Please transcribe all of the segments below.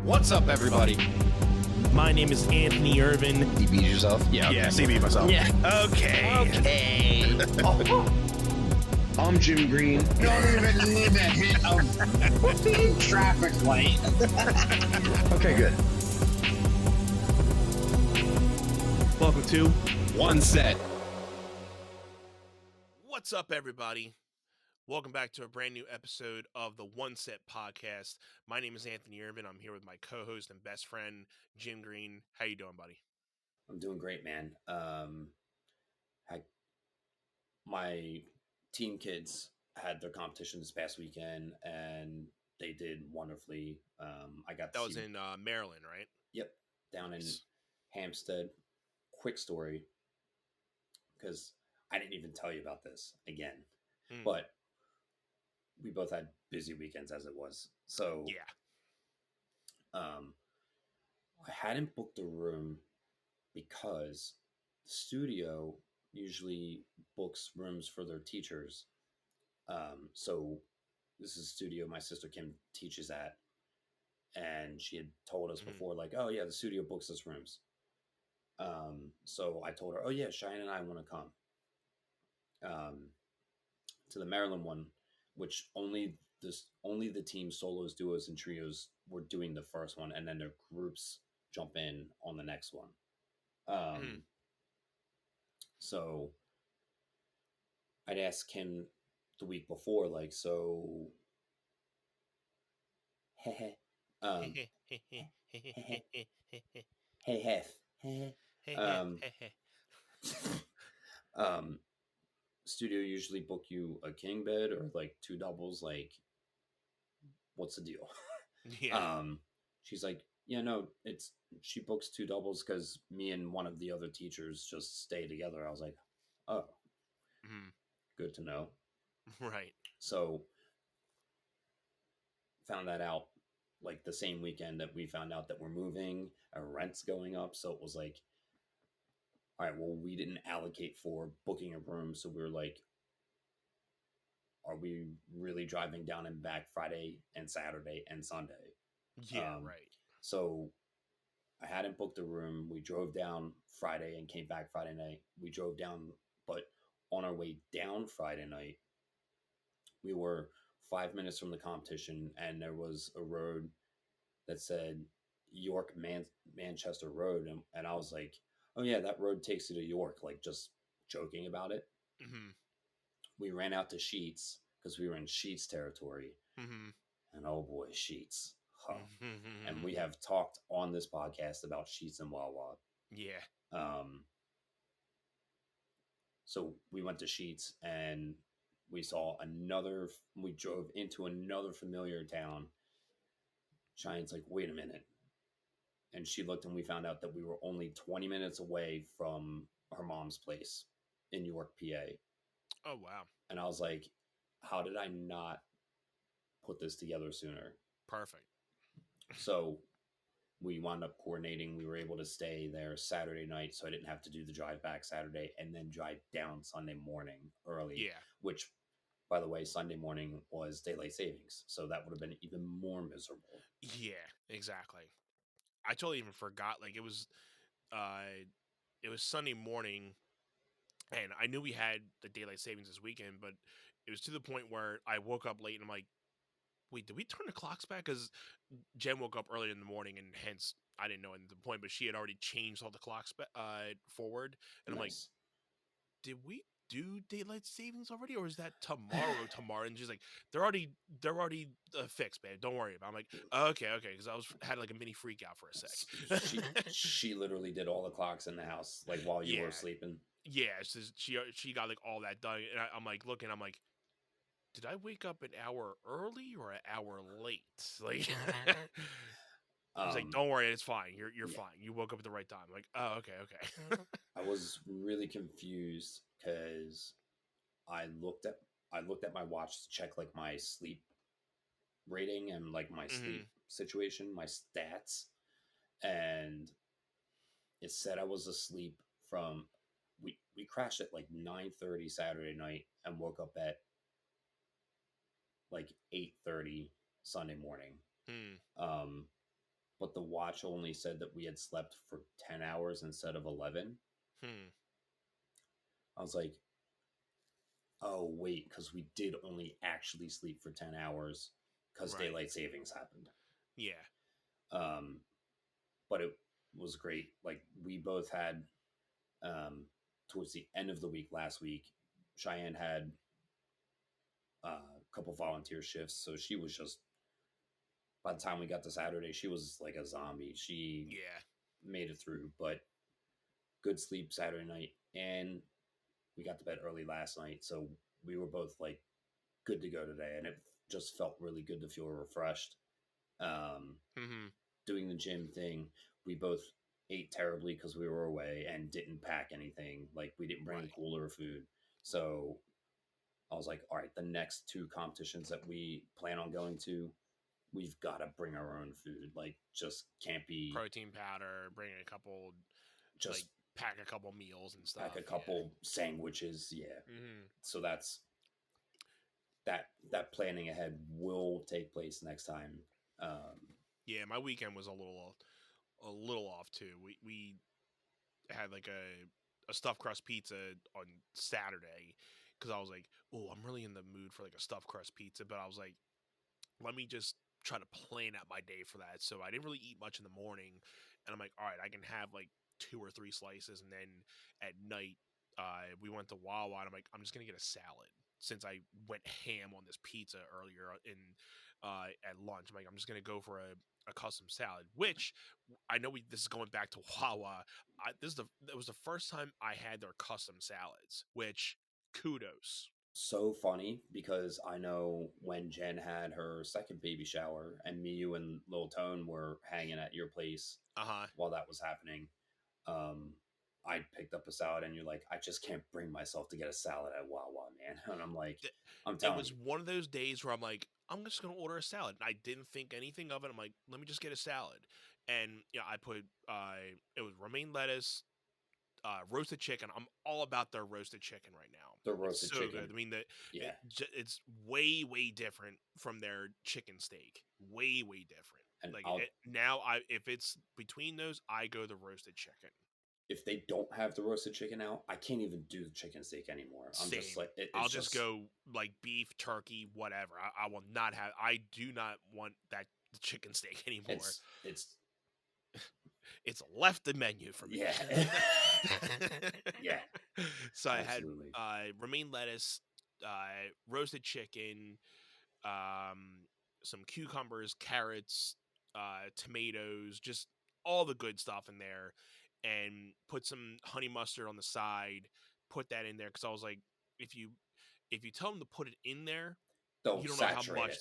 What's up, everybody? My name is Anthony Irvin. You beat yourself? Yeah. Yeah, CB myself. Yeah. Okay. I'm Jim Green. Don't even need a hit of traffic light. Okay, good. Welcome to One set. What's up, everybody? Welcome back to a brand new episode of the One Set Podcast. My name is Anthony Irvin. I'm here with my co-host and best friend, Jim Green. How you doing, buddy? I'm doing great, man. My team kids had their competition this past weekend, and they did wonderfully. That was in Maryland, right? Yep, down Nice. in Hampstead. Quick story, because I didn't even tell you about this again, but we both had busy weekends as it was. So Yeah. I hadn't booked a room because the studio usually books rooms for their teachers. So this is a studio my sister Kim teaches at, and she had told us before, like, oh yeah, the studio books us rooms. So I told her, oh yeah, Cheyenne and I want to come to the Maryland one, which only the team solos, duos, and trios were doing the first one, and then their groups jump in on the next one. So I'd ask him the week before, like, so hey studio usually book you a king bed or like two doubles, like what's the deal? Yeah. She's like, yeah, no, she books two doubles because me and one of the other teachers just stay together. I was like, oh, good to know. Right. So found that out like the same weekend that we found out that we're moving, our rent's going up. So it was like, all right, well, we didn't allocate for booking a room. So we were like, are we really driving down and back Friday and Saturday and Sunday? Yeah, right. So I hadn't booked a room. We drove down Friday and came back Friday night. We drove down, but on our way down Friday night, we were 5 minutes from the competition, and there was a road that said York Manchester Road, and I was like, oh yeah, that road takes you to York, like just joking about it. We ran out to Sheets because we were in Sheets territory, and oh boy, Sheets. Huh. And we have talked on this podcast about Sheets and Wawa. Yeah. So we went to Sheets and we drove into another familiar town. Cheyenne's like, wait a minute. And she looked, and we found out that we were only 20 minutes away from her mom's place in York, PA. Oh, wow. And I was like, how did I not put this together sooner? Perfect. So we wound up coordinating. We were able to stay there Saturday night, so I didn't have to do the drive back Saturday and then drive down Sunday morning early. Yeah. Which, by the way, Sunday morning was daylight savings, so that would have been even more miserable. Yeah, exactly. I totally even forgot. Like it was Sunday morning, and I knew we had the daylight savings this weekend, but it was to the point where I woke up late and I'm like, wait, did we turn the clocks back? Because Jen woke up early in the morning, and hence I didn't know at the point, but she had already changed all the clocks forward, and I'm like, did we do daylight savings already, or is that tomorrow? And she's like, they're already fixed, man. Don't worry about it. I'm like, okay, because I had like a mini freak out for a sec. she literally did all the clocks in the house, like while you were sleeping. Yeah, so she got like all that done, and I'm like looking, I'm like, did I wake up an hour early or an hour late? Like, I was like, don't worry, it's fine. You're fine. You woke up at the right time. I'm like, oh, okay. I was really confused because I looked at my watch to check like my sleep rating and like my sleep situation, my stats, and it said I was asleep from we crashed at like 9:30 Saturday night and woke up at like 8:30 Sunday morning. but the watch only said that we had slept for 10 hours instead of 11. I was like, oh, wait, because we did only actually sleep for 10 hours because Right. daylight savings happened. Yeah. But it was great. Like, we both had, towards the end of the week last week, Cheyenne had a couple volunteer shifts. So she was just, by the time we got to Saturday, she was like a zombie. She made it through, but good sleep Saturday night. And we got to bed early last night. So we were both like good to go today. And it just felt really good to feel refreshed. Doing the gym thing, we both ate terribly because we were away and didn't pack anything. Like, we didn't bring cooler food. So I was like, all right, the next 2 competitions that we plan on going to, we've got to bring our own food. Like, just can't be protein powder, bring a couple, just like, pack a couple meals and stuff. pack a couple sandwiches. Yeah. So that's that planning ahead will take place next time. Yeah, my weekend was a little off too. We had like a stuffed crust pizza on Saturday because I was like, oh, I'm really in the mood for like a stuffed crust pizza, but I was like, let me just try to plan out my day for that. So I didn't really eat much in the morning, and I'm like, all right, I can have like 2 or 3 slices, and then at night, we went to Wawa, and I'm like, I'm just gonna get a salad since I went ham on this pizza earlier in at lunch. I'm like, I'm just gonna go for a custom salad, which I know this is going back to Wawa. It was the first time I had their custom salads, which kudos. So funny because I know when Jen had her second baby shower and me, you, and Lil Tone were hanging at your place while that was happening, I picked up a salad and you're like, I just can't bring myself to get a salad at Wawa, man. And I'm like, I'm telling you. It was one of those days where I'm like, I'm just going to order a salad. And I didn't think anything of it. I'm like, let me just get a salad. And I put, it was romaine lettuce, roasted chicken. I'm all about their roasted chicken right now. The roasted so chicken. Good. I mean, it's way, way different from their chicken steak. Way, way different. And like if it's between those, I go the roasted chicken. If they don't have the roasted chicken out, I can't even do the chicken steak anymore. I'm Same. just like, I'll just go like beef, turkey, whatever. I will not have. I do not want that chicken steak anymore. It's left the menu for me. Yeah. Yeah. So absolutely. I had romaine lettuce, roasted chicken, some cucumbers, carrots, tomatoes, just all the good stuff in there, and put some honey mustard on the side. Put that in there because I was like, if you tell them to put it in there, you don't know how much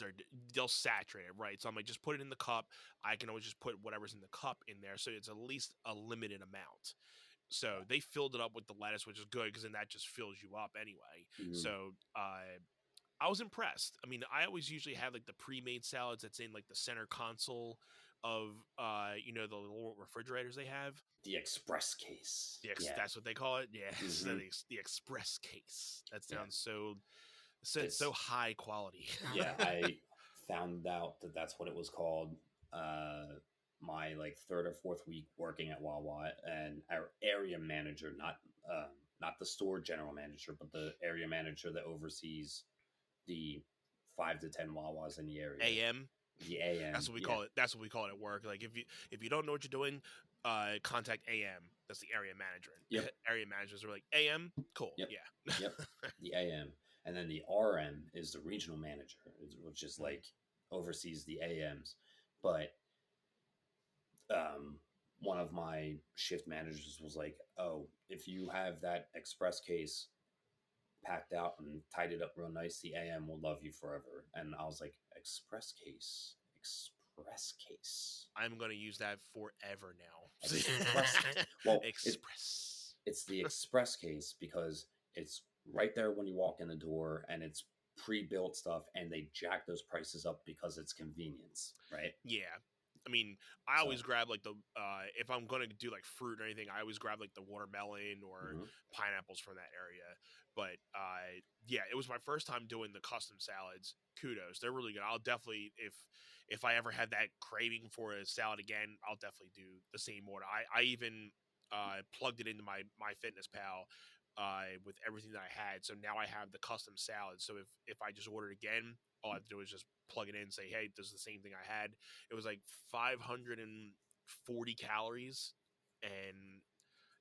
they'll saturate it, right? So I'm like, just put it in the cup. I can always just put whatever's in the cup in there, so it's at least a limited amount. So they filled it up with the lettuce, which is good because then that just fills you up anyway. So I was impressed. I mean, I always usually have like the pre-made salads that's in like the center console of the little refrigerators they have. The express case. That's what they call it. Yeah, the express case. That sounds so high quality. Yeah, I found out that that's what it was called. My like 3rd or 4th week working at Wawa, and our area manager, not the store general manager, but the area manager that oversees the 5 to 10 Wawas in the area. AM. The AM. That's what we call it. That's what we call it at work. Like if you don't know what you're doing, contact AM. That's the area manager. Yep. Area managers are like, AM, cool. Yep. Yeah. Yep. The AM. And then the RM is the regional manager, which is like oversees the AMs. But one of my shift managers was like, oh, if you have that express case packed out and tied it up real nice, the AM will love you forever. And I was like, express case. I'm going to use that forever now. Express. Well, express. It's the express case because it's right there when you walk in the door, and it's pre-built stuff, and they jack those prices up because it's convenience, right? Yeah. I mean, I always grab like the if I'm going to do like fruit or anything, I always grab like the watermelon or pineapples from that area. But yeah, it was my first time doing the custom salads. Kudos, they're really good. I'll definitely, if I ever had that craving for a salad again, I'll definitely do the same order. I even plugged it into my Fitness Pal with everything that I had, so now I have the custom salad. So if I just ordered again, all I have to do is just plug it in and say, hey, this is the same thing I had. It was like 540 calories, and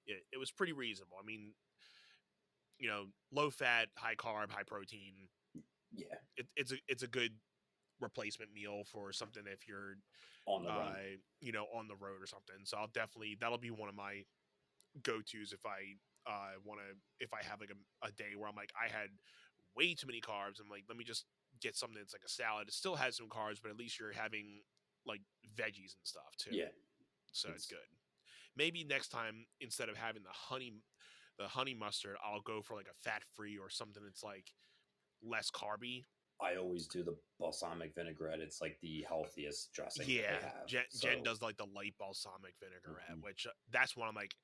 it was pretty reasonable. I mean, low fat, high carb, high protein. Yeah, It's a good replacement meal for something if you're on the run. on the road or something. So that'll be one of my go-tos if I if I have like a day where I'm like, I had way too many carbs. I'm like, let me just get something that's like a salad. It still has some carbs, but at least you're having like veggies and stuff too. Yeah, So it's good. Maybe next time, instead of having the honey mustard, I'll go for like a fat free or something that's like less carby. I always do the balsamic vinaigrette. It's like the healthiest dressing that Yeah, they have. Jen does like the light balsamic vinaigrette, Mhm. which that's one I'm like,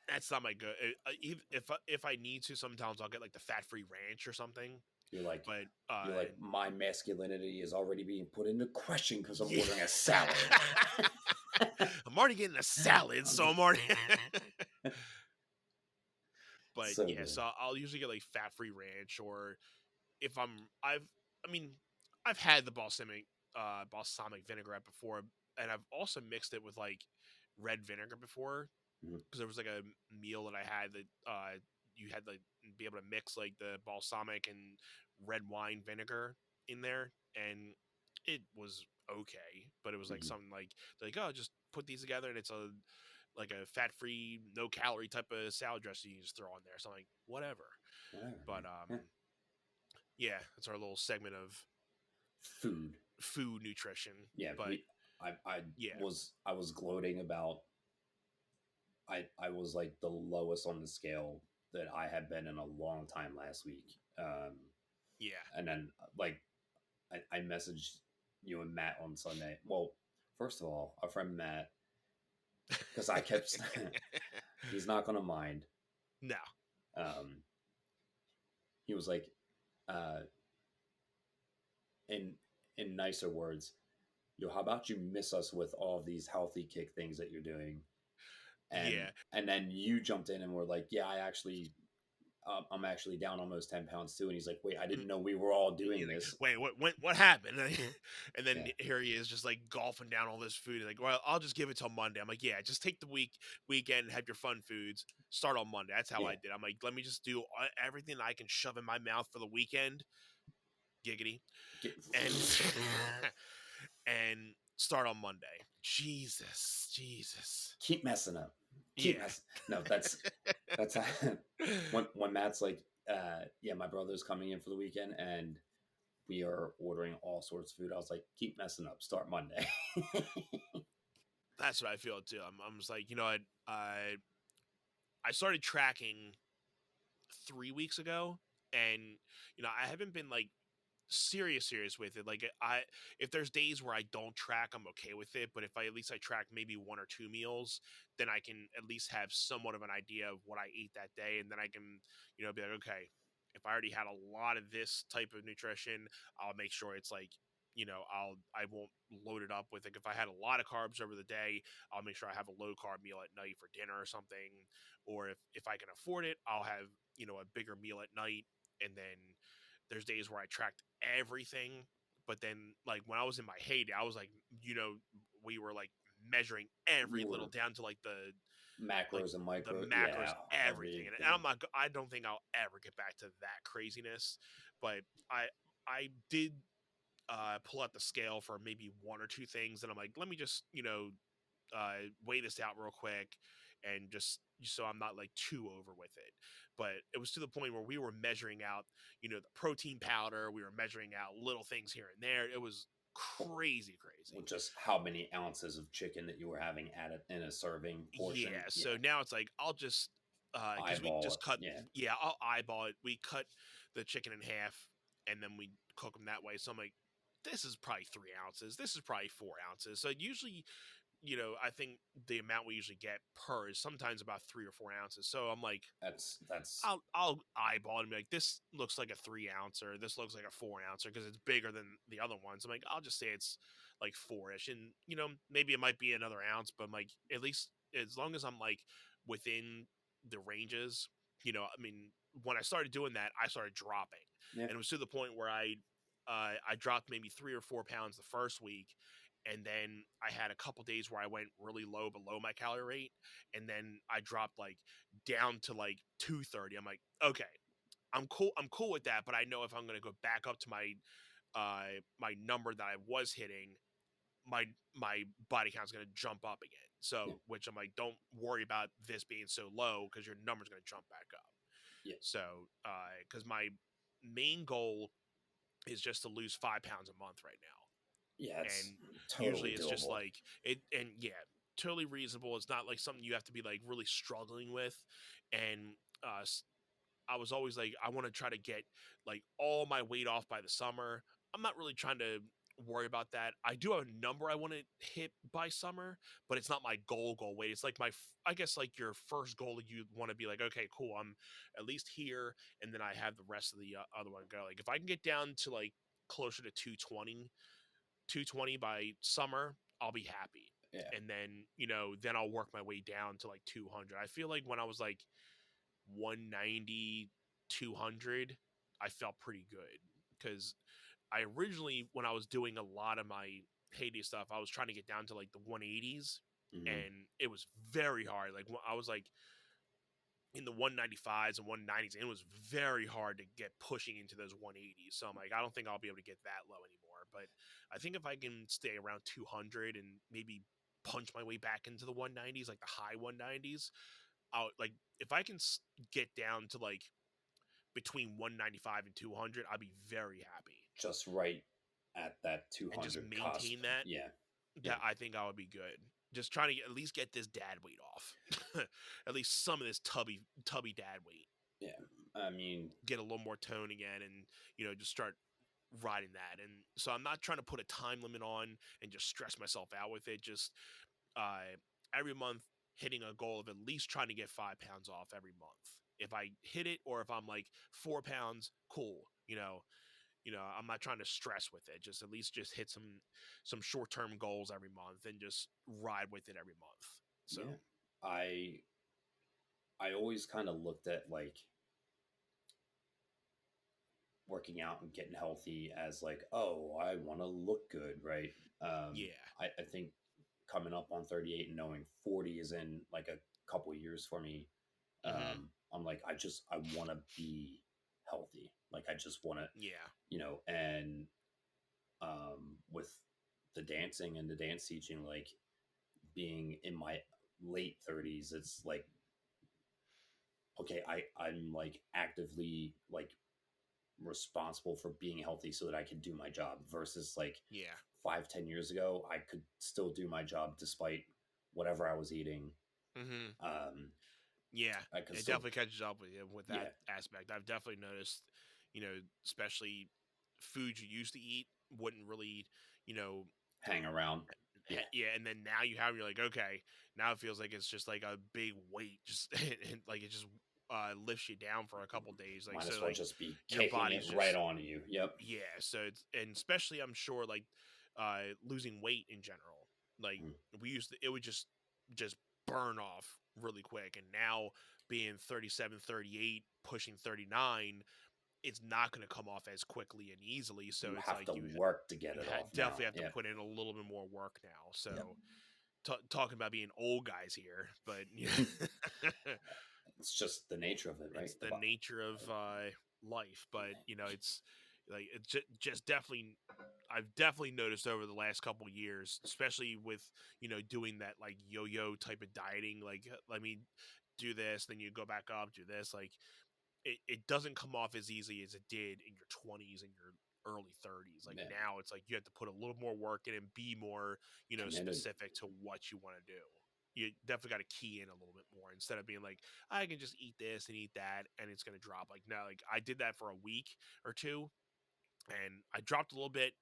that's not my good. If I need to, sometimes I'll get like the fat free ranch or something. You're like, But my masculinity is already being put into question because I'm yeah. ordering a salad. I'm already getting a salad, so I'm already. But So yeah, good. so I'll usually get like fat free ranch, or if I mean, I've had the balsamic vinaigrette before, and I've also mixed it with like red vinegar before, Mhm. because there was like a meal that I had that you had to be able to mix like the balsamic and red wine vinegar in there, and it was okay, but it was like Mhm. something like they're like, oh, just put these together, and it's a fat free, no calorie type of salad dressing you just throw on there. So I'm like, whatever. Whatever. But Yeah. yeah, that's our little segment of food nutrition. Yeah, But I yeah, was gloating about I was like the lowest on the scale that I had been in a long time last week. yeah, And then like I messaged you and Matt on Sunday. Well, first of all, our friend Matt, because I kept he's not gonna mind. no, Um, he was like, uh, in nicer words, yo, how about you miss us with all of these healthy kick things that you're doing? yeah. And then you jumped in and were like, yeah, I'm actually down almost 10 pounds too. And he's like, wait, I didn't know we were all doing Like, this. wait, what happened? And then Yeah. here he is, just like golfing down all this food. Like, well, I'll just give it till Monday. I'm like, yeah, just take the weekend and have your fun foods. Start on Monday. That's how I Yeah. did. I'm like, let me just do everything I can shove in my mouth for the weekend. Giggity. And and start on Monday. Jesus. Keep messing up. Yeah. No, that's when Matt's like, yeah, my brother's coming in for the weekend and we are ordering all sorts of food. I was like, keep messing up. Start Monday. That's what I feel too. I'm just like, what? I started tracking 3 weeks ago, and I haven't been like serious with it. Like, if there's days where I don't track, I'm okay with it. But if I at least I track maybe one or two meals, then I can at least have somewhat of an idea of what I ate that day, and then I can be like, okay, if I already had a lot of this type of nutrition, I'll make sure it's like, I won't load it up with, like, if I had a lot of carbs over the day, I'll make sure I have a low carb meal at night for dinner or something. Or if I can afford it, I'll have a bigger meal at night. And then there's days where I tracked everything, but then like when I was in my heyday, I was like, we were like measuring every You little were down to like the macros and the micro. macros, Yeah. everything. And I don't think I'll ever get back to that craziness. But I did pull out the scale for maybe one or two things, and I'm like, let me just weigh this out real quick, and just so I'm not like too over with it. But it was to the point where we were measuring out, the protein powder. We were measuring out little things here and there. It was crazy. Just how many ounces of chicken that you were having added in a serving portion. Yeah. So now it's like I'll just because we Eyeball just it. cut. Yeah. Yeah, I'll eyeball it. We cut the chicken in half, and then we cook them that way. So I'm like, this is probably 3 ounces. This is probably 4 ounces. So usually I think the amount we usually get per is sometimes about 3 or 4 ounces. So I'm like, That's I'll eyeball it and be like, this looks like a 3 ouncer, this looks like a 4 ouncer because it's bigger than the other ones. I'm like, I'll just say it's like four-ish, and maybe it might be another ounce, but I'm like, at least as long as I'm like within the ranges, I mean, when I started doing that, I started dropping, yeah. and it was to the point where I dropped maybe 3 or 4 pounds the first week, and then I had a couple days where I went really low below my calorie rate, and then I dropped like down to like 230. I'm like, okay, I'm cool with that, but I know if I'm going to go back up to my number that I was hitting, my my body count's going to jump up again. Yeah. So, which I'm like, don't worry about this being so low because your number's going to jump back up. Yeah. So, because my main goal is just to lose 5 pounds a month right now, Yeah, it's and usually totally it's just doable. like it, and yeah, totally reasonable. It's not like something you have to be like really struggling with, and uh, I was always like, I want to try to get like all my weight off by the summer. I'm not really trying to worry about that. I do have a number I want to hit by summer, but it's not my goal weight. It's like I guess like your first goal, you want to be like, okay, cool, I'm at least here, and then I have the rest of the other one go. Like if I can get down to like closer to 220 by summer, I'll be happy. Yeah. And then, then I'll work my way down to like 200. I feel like when I was like 190, 200, I felt pretty good because I originally, when I was doing a lot of my heyday stuff, I was trying to get down to like the 180s, Mhm. and it was very hard. Like I was like in the 195s and 190s, and it was very hard to get pushing into those 180s. So I'm like, I don't think I'll be able to get that low anymore. But I think if I can stay around 200 and maybe punch my way back into the 190s, like the high 190s, I'll like if I can get down to like between 195 and 200, I'll be very happy. Just right at that And just 200 cusp. maintain that. Yeah. Yeah. That I think I would be good. Just trying to at least get this dad weight off. At least some of this tubby dad weight. Yeah. I mean, Get a little more tone again, and just start riding that. And so I'm not trying to put a time limit on and just stress myself out with it. Just every month hitting a goal of at least trying to get 5 pounds off every month. If I hit it, or if I'm like 4 pounds, cool. I'm not trying to stress with it. Just at least just hit some short term goals every month and just ride with it every month. So yeah. I always kind of looked at like working out and getting healthy as like, oh, I want to look good, right? yeah. I think coming up on 38 and knowing 40 is in like a couple years for me, Mm-hmm. I'm like, I want to be healthy. Like I just want to, Yeah. and with the dancing and the dance teaching, like being in my late 30s, it's like, okay, I'm like actively like responsible for being healthy so that I can do my job versus like Yeah. 5-10 years ago, I could still do my job despite whatever I was eating. Mm-hmm. I Yeah. could It still, definitely catches up with you with yeah, that aspect. I've definitely noticed, especially foods you used to eat wouldn't really, you know, hang around. Yeah. yeah, and then now you're like, okay, now it feels like it's just like a big weight, just and like it just lifts you down for a couple days, like Might so as well like just be your kicking it body's right just on you. Yep. yeah. So it's, and especially I'm sure like losing weight in general, like Mm. we used to, it would just burn off really quick, and now being 37, 38, pushing 39, it's not going to come off as quickly and easily. So You it's have like to work to get it off now. definitely have to Yeah. put in a little bit more work now. So Yep. talking about being old guys here, but It's just the nature of it, right? it's the nature of life. But it's like it's just definitely, I've definitely noticed over the last couple years, especially with doing that like yo-yo type of dieting. Like let me do this, then you go back up, do this. Like it doesn't come off as easy as it did in your 20s and your early 30s. Like Yeah. now it's like you have to put a little more work in and be more Committed. specific to what you want to do. You definitely got to key in a little bit more instead of being like, I can just eat this and eat that and it's going to drop. Like now, like I did that for a week or two and I dropped a little bit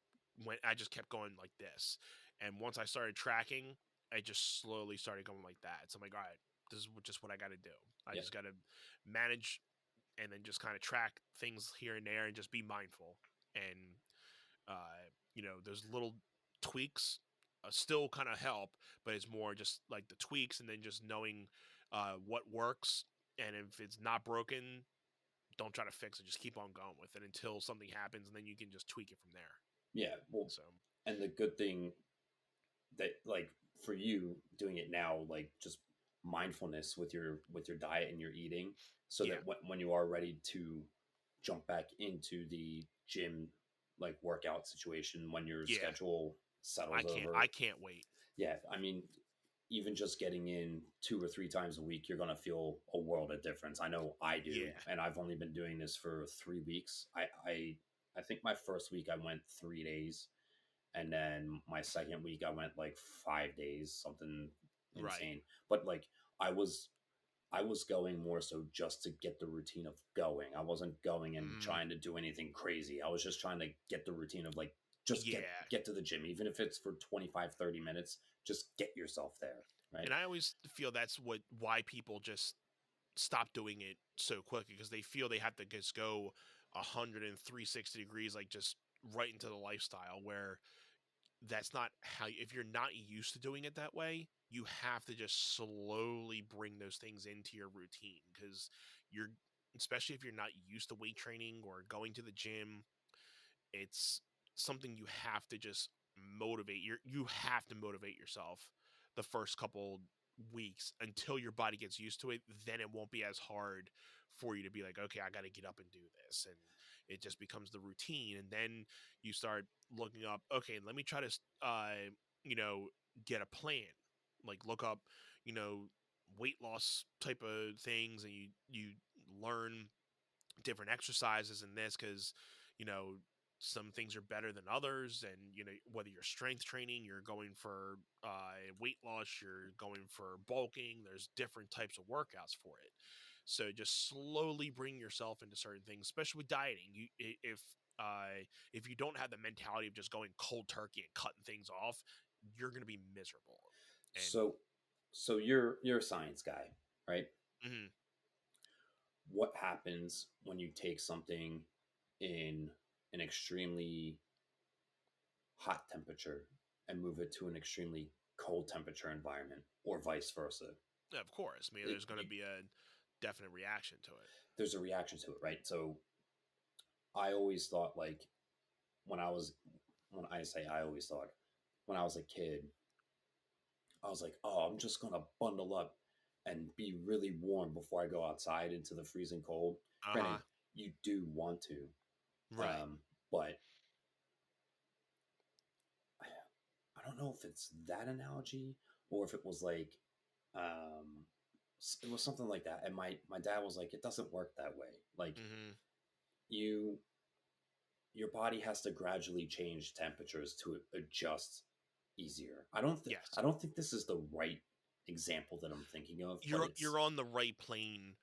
when I just kept going like this. And once I started tracking, I just slowly started going like that. So I'm like, all right, this is just what I got to do. I Yeah. just got to manage and then just kind of track things here and there and just be mindful. And, those little tweaks still kind of help, but it's more just like the tweaks and then just knowing what works. And if it's not broken, don't try to fix it. Just keep on going with it until something happens, and then you can just tweak it from there. Yeah. Well, So, and the good thing that, like, for you doing it now, like, just mindfulness with your diet and your eating, so yeah, that when you are ready to jump back into the gym, like, workout situation, when your yeah, schedule settles over. I can't wait. Yeah, I mean, even just getting in 2 or 3 times a week, you're gonna feel a world of difference. I know I do, Yeah, and I've only been doing this for 3 weeks. I think my first week I went 3 days, and then my second week I went like 5 days, something right. insane. But like, I was I was going more so just to get the routine of going. I wasn't going and Mm, trying to do anything crazy. I was just trying to get the routine of, like, just get yeah, get to the gym, even if it's for 25, 30 minutes. Just get yourself there, right? and I always feel that's why people just stop doing it so quickly because they feel they have to just go 10360 degrees, like just right into the lifestyle where that's not how. If you're not used to doing it that way, you have to just slowly bring those things into your routine because you're, especially if you're not used to weight training or going to the gym, it's something you have to just you have to motivate yourself the first couple weeks until your body gets used to it. Then it won't be as hard for you to be like, okay, I got to get up and do this, and it just becomes the routine. And then you start looking up, okay, let me try to you know get a plan, like look up, you know weight loss type of things, and you learn different exercises in this because some things are better than others, and whether you're strength training, you're going for weight loss, you're going for bulking, there's different types of workouts for it. So just slowly bring yourself into certain things, especially with dieting. If you don't have the mentality of just going cold turkey and cutting things off, you're going to be miserable. And So you're a science guy, right? mhm, What happens when you take something in an extremely hot temperature and move it to an extremely cold temperature environment, or vice versa? of course, I mean, It, there's going to you, be a definite reaction to it. there's a reaction to it, right? So I always thought, like, when I was when I say I always thought when I was a kid, I was like, oh, I'm just gonna bundle up and be really warm before I go outside into the freezing cold. Granted, Uh-huh. you do want to, Right. but I don't know if it's that analogy or if it was like, um, it was something like that. And my dad was like, it doesn't work that way. Like, Hmm. you your body has to gradually change temperatures to adjust easier. Yes. I don't think this is the right example that I'm thinking of, but it's You're on the right plane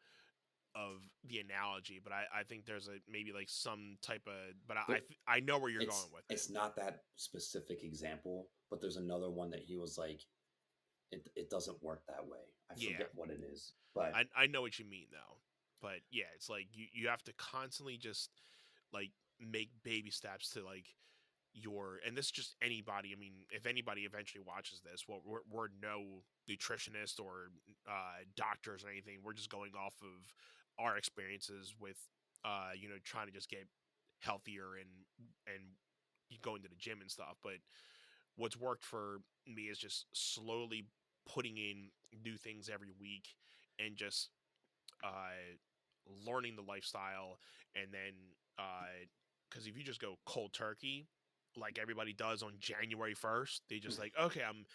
of the analogy, but I think there's a maybe like some type of, but there, I know where you're going with it. it's not that specific example, but there's another one that he was like, it doesn't work that way. I Yeah. forget what it is, but I know what you mean though. But yeah, it's like you have to constantly just like make baby steps to like and this is just anybody. I mean, if anybody eventually watches this, well, we're no nutritionist or doctors or anything. We're just going off of our experiences with trying to just get healthier and going to the gym and stuff. But what's worked for me is just slowly putting in new things every week and just uh, learning the lifestyle, and then because if you just go cold turkey like everybody does on January 1st, they just like, okay, I'm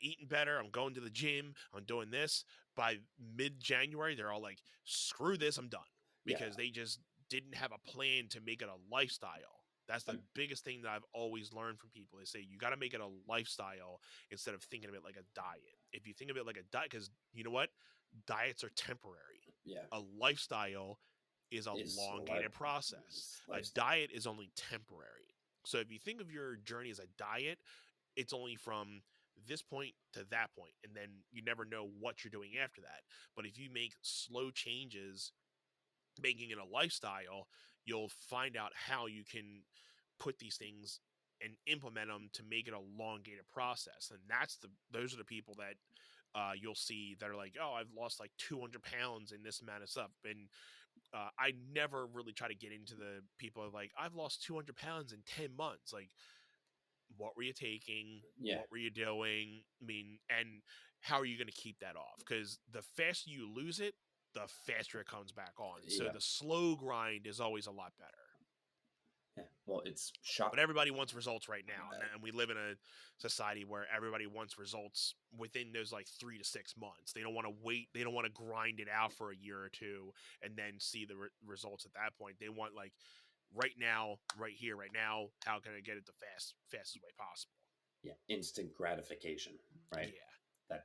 eating better, I'm going to the gym, I'm doing this. By mid-January, they're all like, screw this, I'm done, yeah, because they just didn't have a plan to make it a lifestyle. That's the I'm, biggest thing that I've always learned from people. They say you got to make it a lifestyle instead of thinking of it like a diet. If you think of it like a diet, because you know what, diets are temporary. yeah, A lifestyle is a is elongated process. it's A lifestyle. diet is only temporary. So if you think of your journey as a diet, it's only from this point to that point, and then you never know what you're doing after that. But if you make slow changes, making it a lifestyle, you'll find out how you can put these things and implement them to make it a elongated process. And those are the people that you'll see that are like, oh, I've lost like 200 pounds in this amount of stuff. And I never really try to get into the people like, I've lost 200 pounds in 10 months. Like, what were you taking? Yeah. What were you doing? I mean, and how are you going to keep that off? Because the faster you lose it, the faster it comes back on. So Yeah. the slow grind is always a lot better. Yeah. Well, it's shot. But everybody wants results right now, and we live in a society where everybody wants results within those like 3 to 6 months. They don't want to wait. They don't want to grind it out for a year or two and then see the results at that point. They want like right now, right here, right now. How can I get it the fastest way possible? Yeah. Instant gratification, right? Yeah.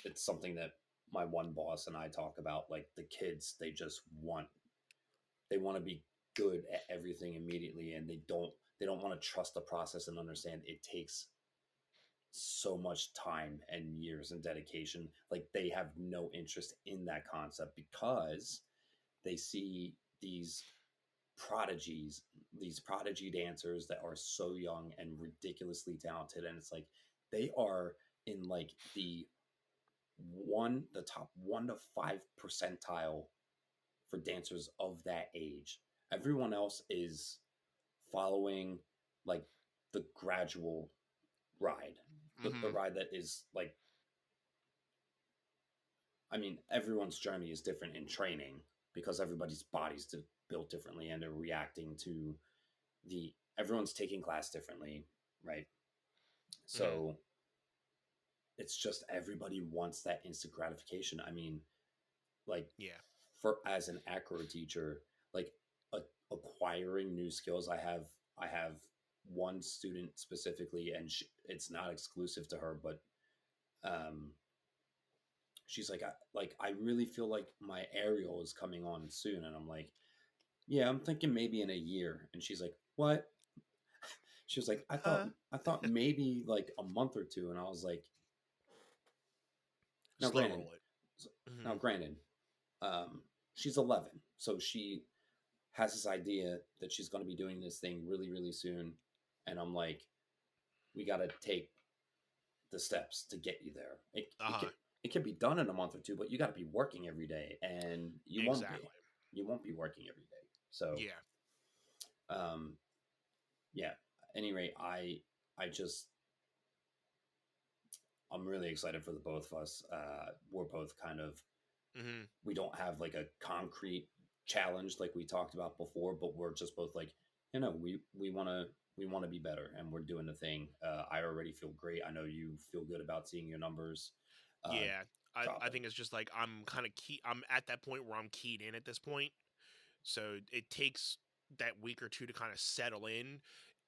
It's something that my one boss and I talk about. Like the kids, they want to be good at everything immediately, and they don't want to trust the process and understand it takes so much time and years and dedication. Like they have no interest in that concept because they see these prodigy dancers that are so young and ridiculously talented, and it's like they are in like the top 1 to 5 percentile for dancers of that age. Everyone else is following like the gradual ride, the ride that is like, I mean, everyone's journey is different in training because everybody's body's built differently and they're reacting to everyone's taking class differently, right? So it's just everybody wants that instant gratification. I mean, like, Yeah. For as an acro teacher, like acquiring new skills, I have one student specifically, and it's not exclusive to her, but she's like, I really feel like my aerial is coming on soon, and I'm like, yeah, I'm thinking maybe in a year, and she's like, what? She was like, I thought maybe like a month or two, and I was like, now Slow granted, roll it. now granted, she's 11, so she has this idea that she's going to be doing this thing really, really soon. And I'm like, we got to take the steps to get you there. It can be done in a month or two, but you got to be working every day, and you won't be working every day. So yeah. Anyway, I'm really excited for the both of us. We're both kind of, we don't have like a concrete challenge like we talked about before, but we're just both like, we want to be better, and we're doing the thing. I already feel great. I know you feel good about seeing your numbers. I think it's just like I'm at that point where I'm keyed in at this point, so it takes that week or two to kind of settle in.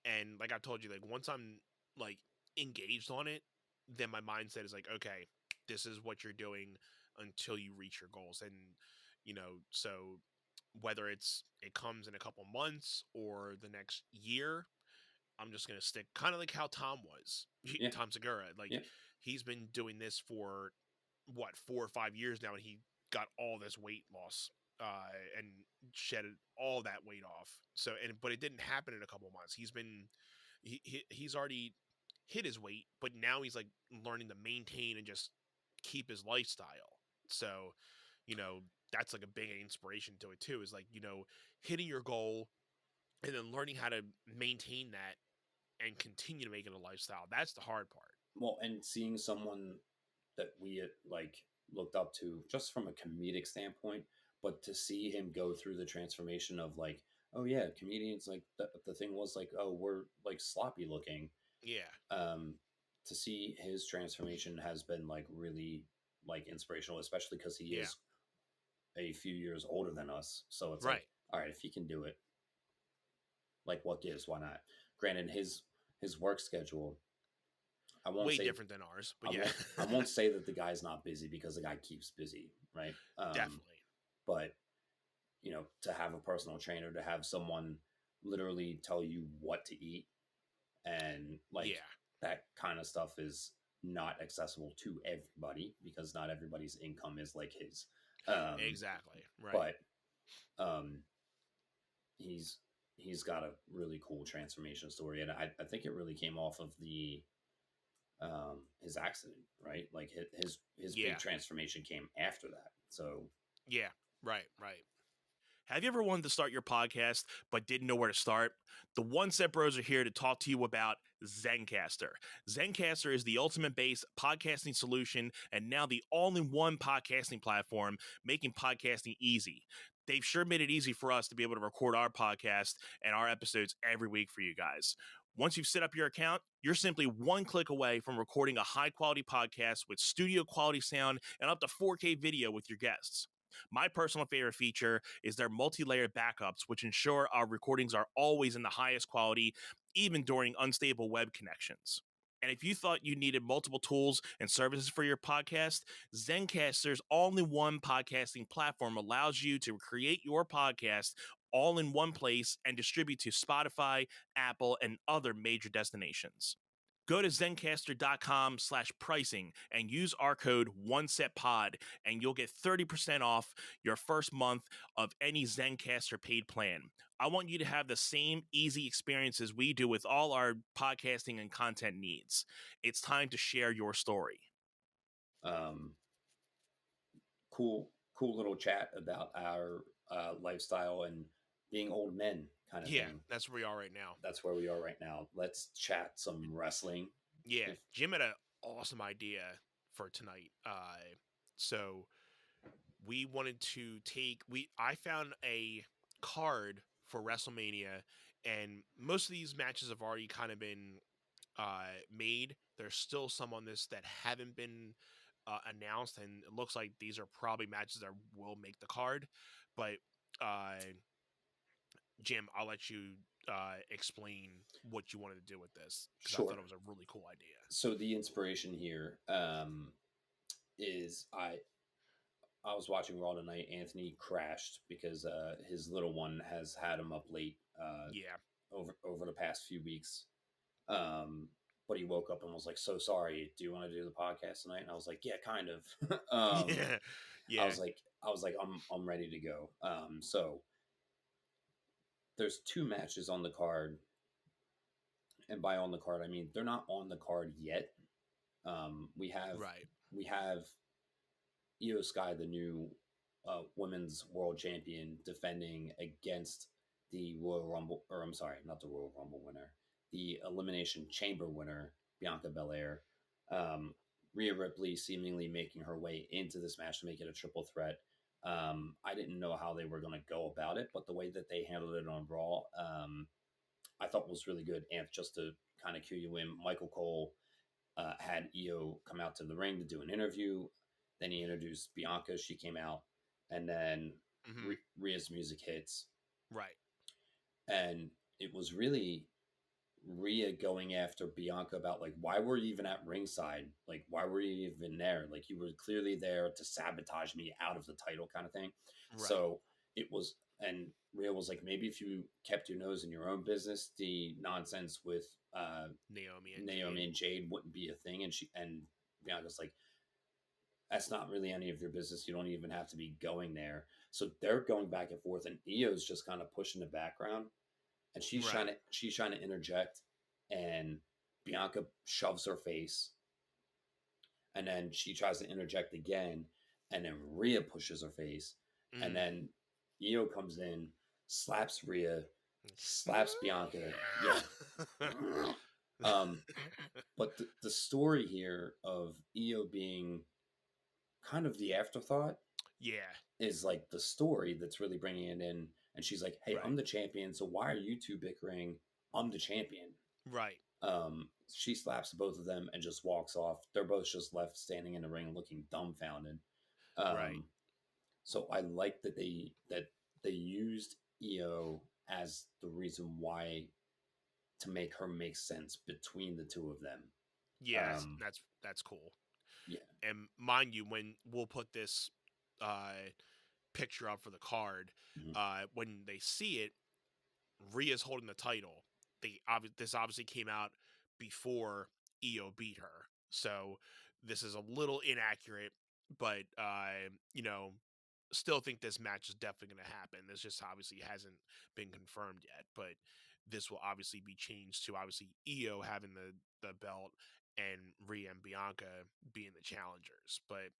And like I told you, like once I'm like engaged on it, then my mindset is like, okay, this is what you're doing until you reach your goals. And so whether it comes in a couple months or the next year, I'm just gonna stick kind of like how Tom was. Tom Segura, like he's been doing this for what 4 or 5 years now, and he got all this weight loss and shedded all that weight off. So but it didn't happen in a couple months. He's already hit his weight, but now he's like learning to maintain and just keep his lifestyle. So, that's like a big inspiration to it too, is like, hitting your goal and then learning how to maintain that and continue to make it a lifestyle. That's the hard part. Well, and seeing someone that we like looked up to just from a comedic standpoint, but to see him go through the transformation of like, oh yeah, comedians, like the thing was like, oh, we're like sloppy looking. Yeah. To see his transformation has been like really like inspirational, especially because he is a few years older than us. So it's like, all right, if he can do it, like what gives, why not? Granted, his work schedule, I won't say different than ours, but I won't say that the guy's not busy, because the guy keeps busy, right? Definitely. But to have a personal trainer, to have someone literally tell you what to eat, and like that kind of stuff is not accessible to everybody because not everybody's income is like his. Exactly. Right. But he's got a really cool transformation story, and I think it really came off of the his accident, right? Like his big transformation came after that. So yeah, right. Have you ever wanted to start your podcast but didn't know where to start? The One Set Bros are here to talk to you about Zencastr. Zencastr is the ultimate based podcasting solution and now the all-in-one podcasting platform, making podcasting easy. They've sure made it easy for us to be able to record our podcast and our episodes every week for you guys. Once you've set up your account, you're simply one click away from recording a high-quality podcast with studio-quality sound and up to 4K video with your guests. My personal favorite feature is their multi-layered backups, which ensure our recordings are always in the highest quality, even during unstable web connections. And if you thought you needed multiple tools and services for your podcast, Zencastr's all-in-one podcasting platform allows you to create your podcast all in one place and distribute to Spotify, Apple, and other major destinations. Go to zencastr.com/pricing and use our code OneSetPod, and you'll get 30% off your first month of any Zencastr paid plan. I want you to have the same easy experience as we do with all our podcasting and content needs. It's time to share your story. Cool little chat about our lifestyle and being old men kind of thing. That's where we are right now. That's where we are right now. Let's chat some wrestling. Yeah, Jim had an awesome idea for tonight. So we wanted to I found a card for WrestleMania, and most of these matches have already kind of been made. There's still some on this that haven't been announced, and it looks like these are probably matches that will make the card. But Jim, I'll let you explain what you wanted to do with this, because Sure. I thought it was a really cool idea. So the inspiration here is I was watching Raw tonight. Anthony crashed because his little one has had him up late. Over the past few weeks. But he woke up and was like, "So sorry. Do you want to do the podcast tonight?" And I was like, "Yeah, kind of." Yeah. I was like, I'm ready to go. So there's 2 matches on the card, and by on the card I mean they're not on the card yet. We have Io Sky, the new women's world champion, defending against the Royal Rumble, or I'm sorry, not the Royal Rumble winner, the Elimination Chamber winner, Bianca Belair. Rhea Ripley seemingly making her way into this match to make it a triple threat. I didn't know how they were going to go about it, but the way that they handled it on Raw, I thought was really good. And just to kind of cue you in, Michael Cole had Io come out to the ring to do an interview. Then he introduced Bianca. She came out, and then Rhea's music hits. Right. And it was really Rhea going after Bianca about, like, why were you even at ringside? Like, why were you even there? Like, you were clearly there to sabotage me out of the title kind of thing. Right. So it was, and Rhea was like, maybe if you kept your nose in your own business, the nonsense with Naomi and Jade wouldn't be a thing. And Bianca's like, that's not really any of your business. You don't even have to be going there. So they're going back and forth, and Io's just kind of pushing the background, and she's trying to interject, and Bianca shoves her face, and then she tries to interject again, and then Rhea pushes her face, and then Io comes in, slaps Rhea, slaps Bianca. Yeah. But the story here of Io being kind of the afterthought, is like the story that's really bringing it in. And she's like, "Hey, I'm the champion, so why are you 2 bickering? I'm the champion." Right. She slaps both of them and just walks off. They're both just left standing in the ring looking dumbfounded. Right. So I like that they used Io as the reason why, to make her make sense between the 2 of them. Yes, that's cool. Yeah. And mind you, when we'll put this picture up for the card, when they see it, Rhea's holding the title. This obviously came out before Io beat her. So this is a little inaccurate, but still think this match is definitely going to happen. This just obviously hasn't been confirmed yet, but this will obviously be changed to obviously Io having the belt and Rhea and Bianca being the challengers. But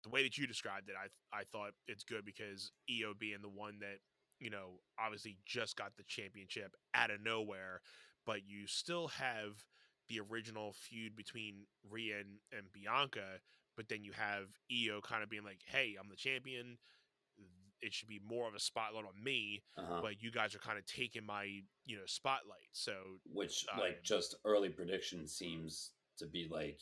the way that you described it, I thought it's good because Io being the one that obviously just got the championship out of nowhere, but you still have the original feud between Rhea and Bianca, but then you have Io kind of being like, "Hey, I'm the champion. It should be more of a spotlight on me, but you guys are kind of taking my spotlight." So, which like just early prediction seems to be like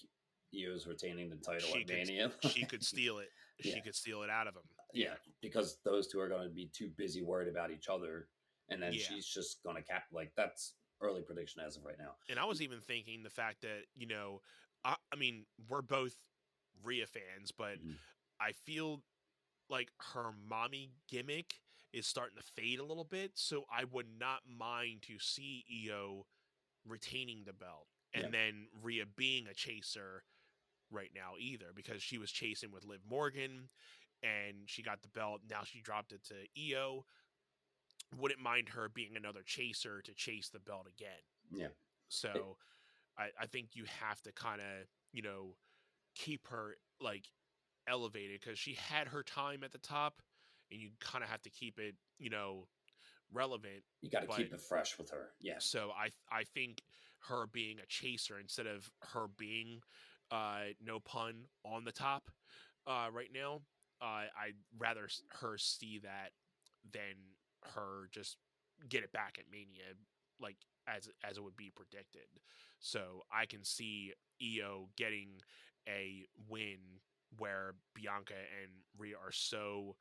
Io's retaining the title at Mania. She could steal it. Yeah. She could steal it out of him. Yeah, because those two are going to be too busy worried about each other, and then she's just going to like that's early prediction as of right now. And I was even thinking the fact that I mean, we're both Rhea fans, but I feel like her mommy gimmick is starting to fade a little bit, so I would not mind to see Io retaining the belt and then Rhea being a chaser right now either, because she was chasing with Liv Morgan and she got the belt. Now she dropped it to Io. Wouldn't mind her being another chaser to chase the belt again. Yeah. So I think you have to kind of, keep her like elevated because she had her time at the top and you kind of have to keep it, relevant. You got to keep it fresh with her. Yeah. So I think her being a chaser instead of her being, no pun, on the top right now, I'd rather her see that than her just get it back at Mania, like as it would be predicted. So I can see Io getting a win where Bianca and Rhea are so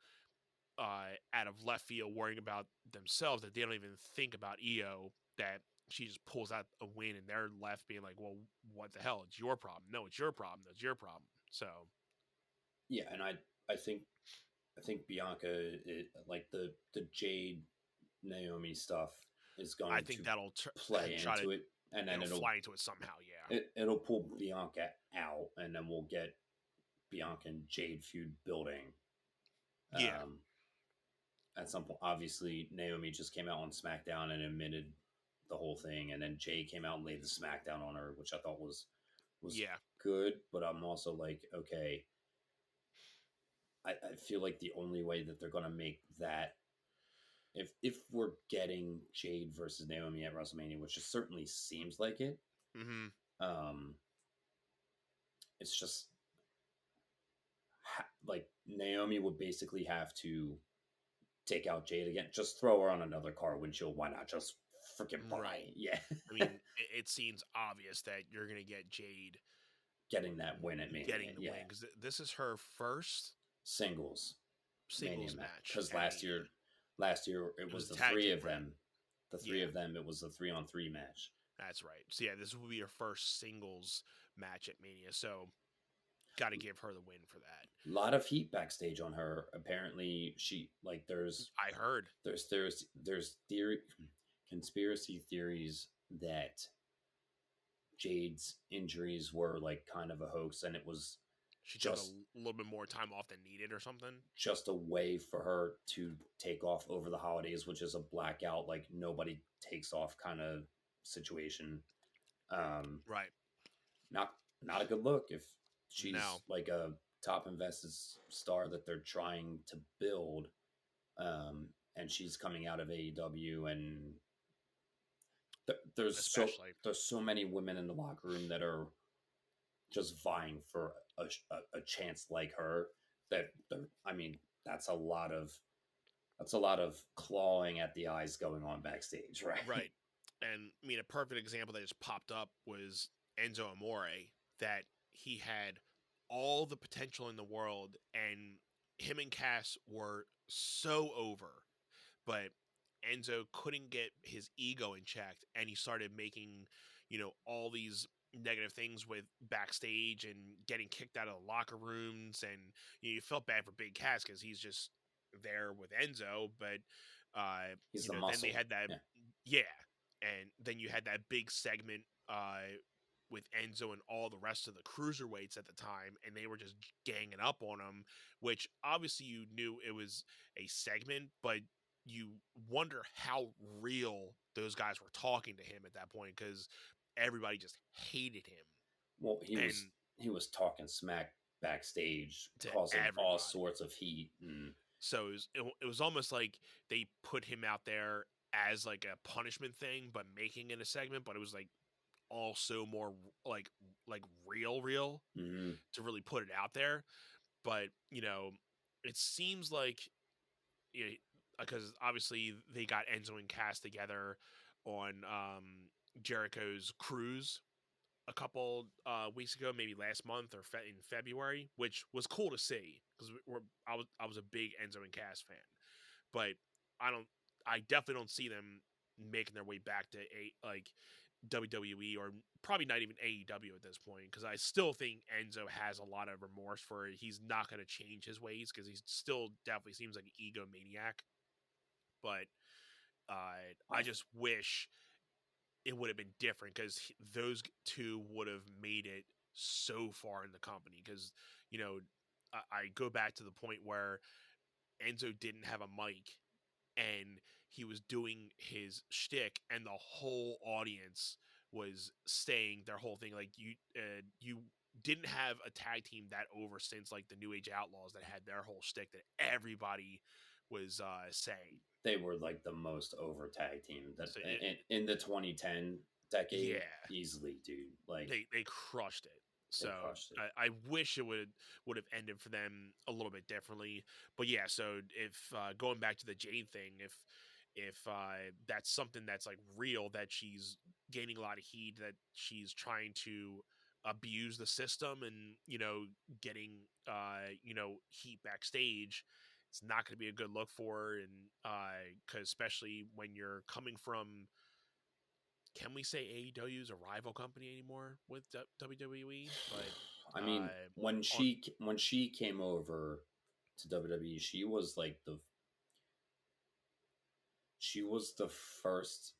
out of left field worrying about themselves that they don't even think about Io, that she just pulls out a win and they're left being like, well, what the hell? It's your problem. No, it's your problem. That's your problem. So yeah, and I think Bianca, like the Jade Naomi stuff is going I think to that'll play into it, and then it'll fly into it somehow. Yeah, it'll pull Bianca out, and then we'll get Bianca and Jade feud building. Yeah. At some point, obviously Naomi just came out on SmackDown and admitted the whole thing, and then Jade came out and laid the SmackDown on her, which I thought was good. But I'm also like, okay, I feel like the only way that they're going to make that, if we're getting Jade versus Naomi at WrestleMania, which it certainly seems like it, it's just like Naomi would basically have to take out Jade again. Just throw her on another car windshield. Why not just freaking buy? Right. Yeah. I mean, it seems obvious that you're going to get Jade getting that win at Mania. Getting the win, because this is her first singles match. Because last year it was the three of them. The three of them, it was a 3-on-3 match. That's right. So yeah, this will be her first singles match at Mania. So got to give her the win for that. A lot of heat backstage on her. Apparently, I heard there's conspiracy theories that Jade's injuries were like kind of a hoax, and it was she took a little bit more time off than needed or something. Just a way for her to take off over the holidays, which is a blackout, like nobody takes off kind of situation. Right. Not a good look if she's like a top invested star that they're trying to build, and she's coming out of AEW, and there's so many women in the locker room that are just vying for a chance like her. I mean, that's a lot of clawing at the eyes going on backstage, right? Right. And I mean, a perfect example that just popped up was Enzo Amore, that he had all the potential in the world, and him and Cass were so over, but Enzo couldn't get his ego in check, and he started making, all these negative things with backstage and getting kicked out of the locker rooms, and you felt bad for Big Cass because he's just there with Enzo, but he's the then muscle. they had that, and then you had that big segment with Enzo and all the rest of the cruiserweights at the time, and they were just ganging up on him, which obviously you knew it was a segment, but you wonder how real those guys were talking to him at that point because everybody just hated him. Well, And he was talking smack backstage, to causing all everybody. sorts of heat. So it was almost like they put him out there as like a punishment thing, but making it a segment. But it was like also more like real Mm-hmm. to really put it out there. But it seems like because obviously they got Enzo and Cass together on Jericho's cruise a couple weeks ago, maybe last month or in February, which was cool to see because I was a big Enzo and Cass fan, but I definitely don't see them making their way back to WWE or probably not even AEW at this point because I still think Enzo has a lot of remorse for it. He's not going to change his ways because he still definitely seems like an egomaniac, but I just wish it would have been different because those two would have made it so far in the company because I go back to the point where Enzo didn't have a mic and he was doing his shtick and the whole audience was saying their whole thing like you didn't have a tag team that over since like the New Age Outlaws that had their whole shtick that everybody was saying. They were like the most over tag team that So in the 2010 decade, yeah, easily, dude. Like they crushed it. they So crushed it. I wish it would have ended for them a little bit differently. But yeah, so if going back to the Jade thing, if that's something that's like real, that she's gaining a lot of heat, that she's trying to abuse the system and getting heat backstage, it's not going to be a good look for her. And because especially when you're coming from, can we say AEW is a rival company anymore with WWE? But I mean, when on, she came over to WWE, she was the first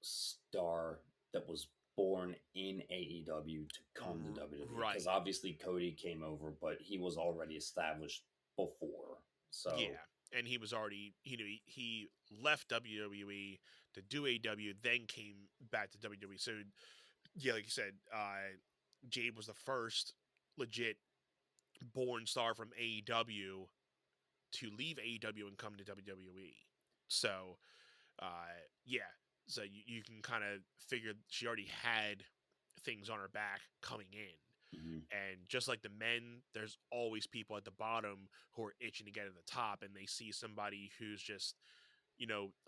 star that was born in AEW to come to WWE. right, Because obviously Cody came over, but he was already established before. So yeah, and he was already he left WWE to do AEW, then came back to WWE. So yeah, like you said, Jade was the first legit born star from AEW to leave AEW and come to WWE. So yeah, so you can kind of figure she already had things on her back coming in. mhm. And just like the men, there's always people at the bottom who are itching to get to the top, and they see somebody who's just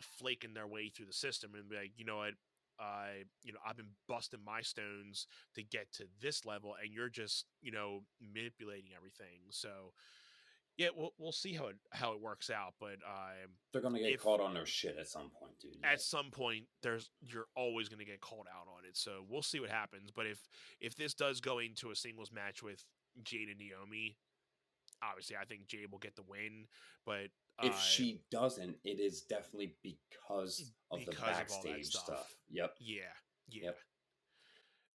flaking their way through the system and be like, you know what, I've been busting my stones to get to this level, and you're just manipulating everything. So yeah, we'll see how it works out, but They're gonna get if caught on their shit at some point, dude. at some point you're always going to get called out on it, so we'll see what happens. But if this does go into a singles match with Jade and Naomi, obviously I think Jade will get the win, but If she doesn't, it is definitely because of the because of all that backstage stuff. stuff. Yep. Yeah. Yep.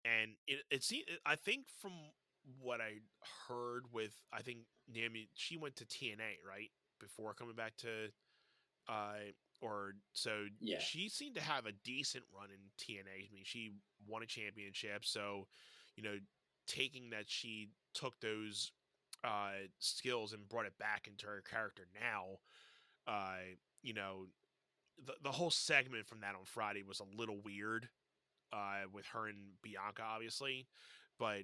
And it seems, I think from what I heard with, I think Naomi, she went to TNA right before coming back to or so Yeah. she seemed to have a decent run in TNA. I mean, she won a championship, so taking that she took those skills and brought it back into her character now. You know, the whole segment from that on Friday was a little weird with her and Bianca, obviously, but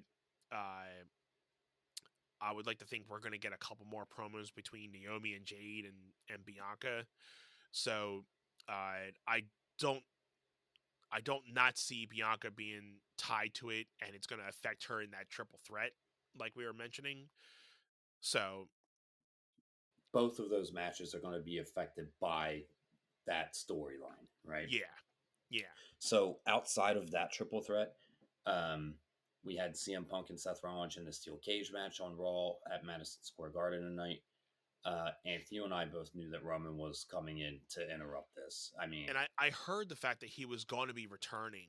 I would like to think we're going to get a couple more promos between Naomi and Jade and Bianca. So I don't not see Bianca being tied to it, and it's going to affect her in that triple threat, like we were mentioning. So both of those matches are going to be affected by that storyline, right? yeah. So outside of that triple threat, we had CM Punk and Seth Rollins in the steel cage match on Raw at Madison Square Garden tonight. Anthony, you and I both knew that Roman was coming in to interrupt this. I mean, and I heard the fact that he was going to be returning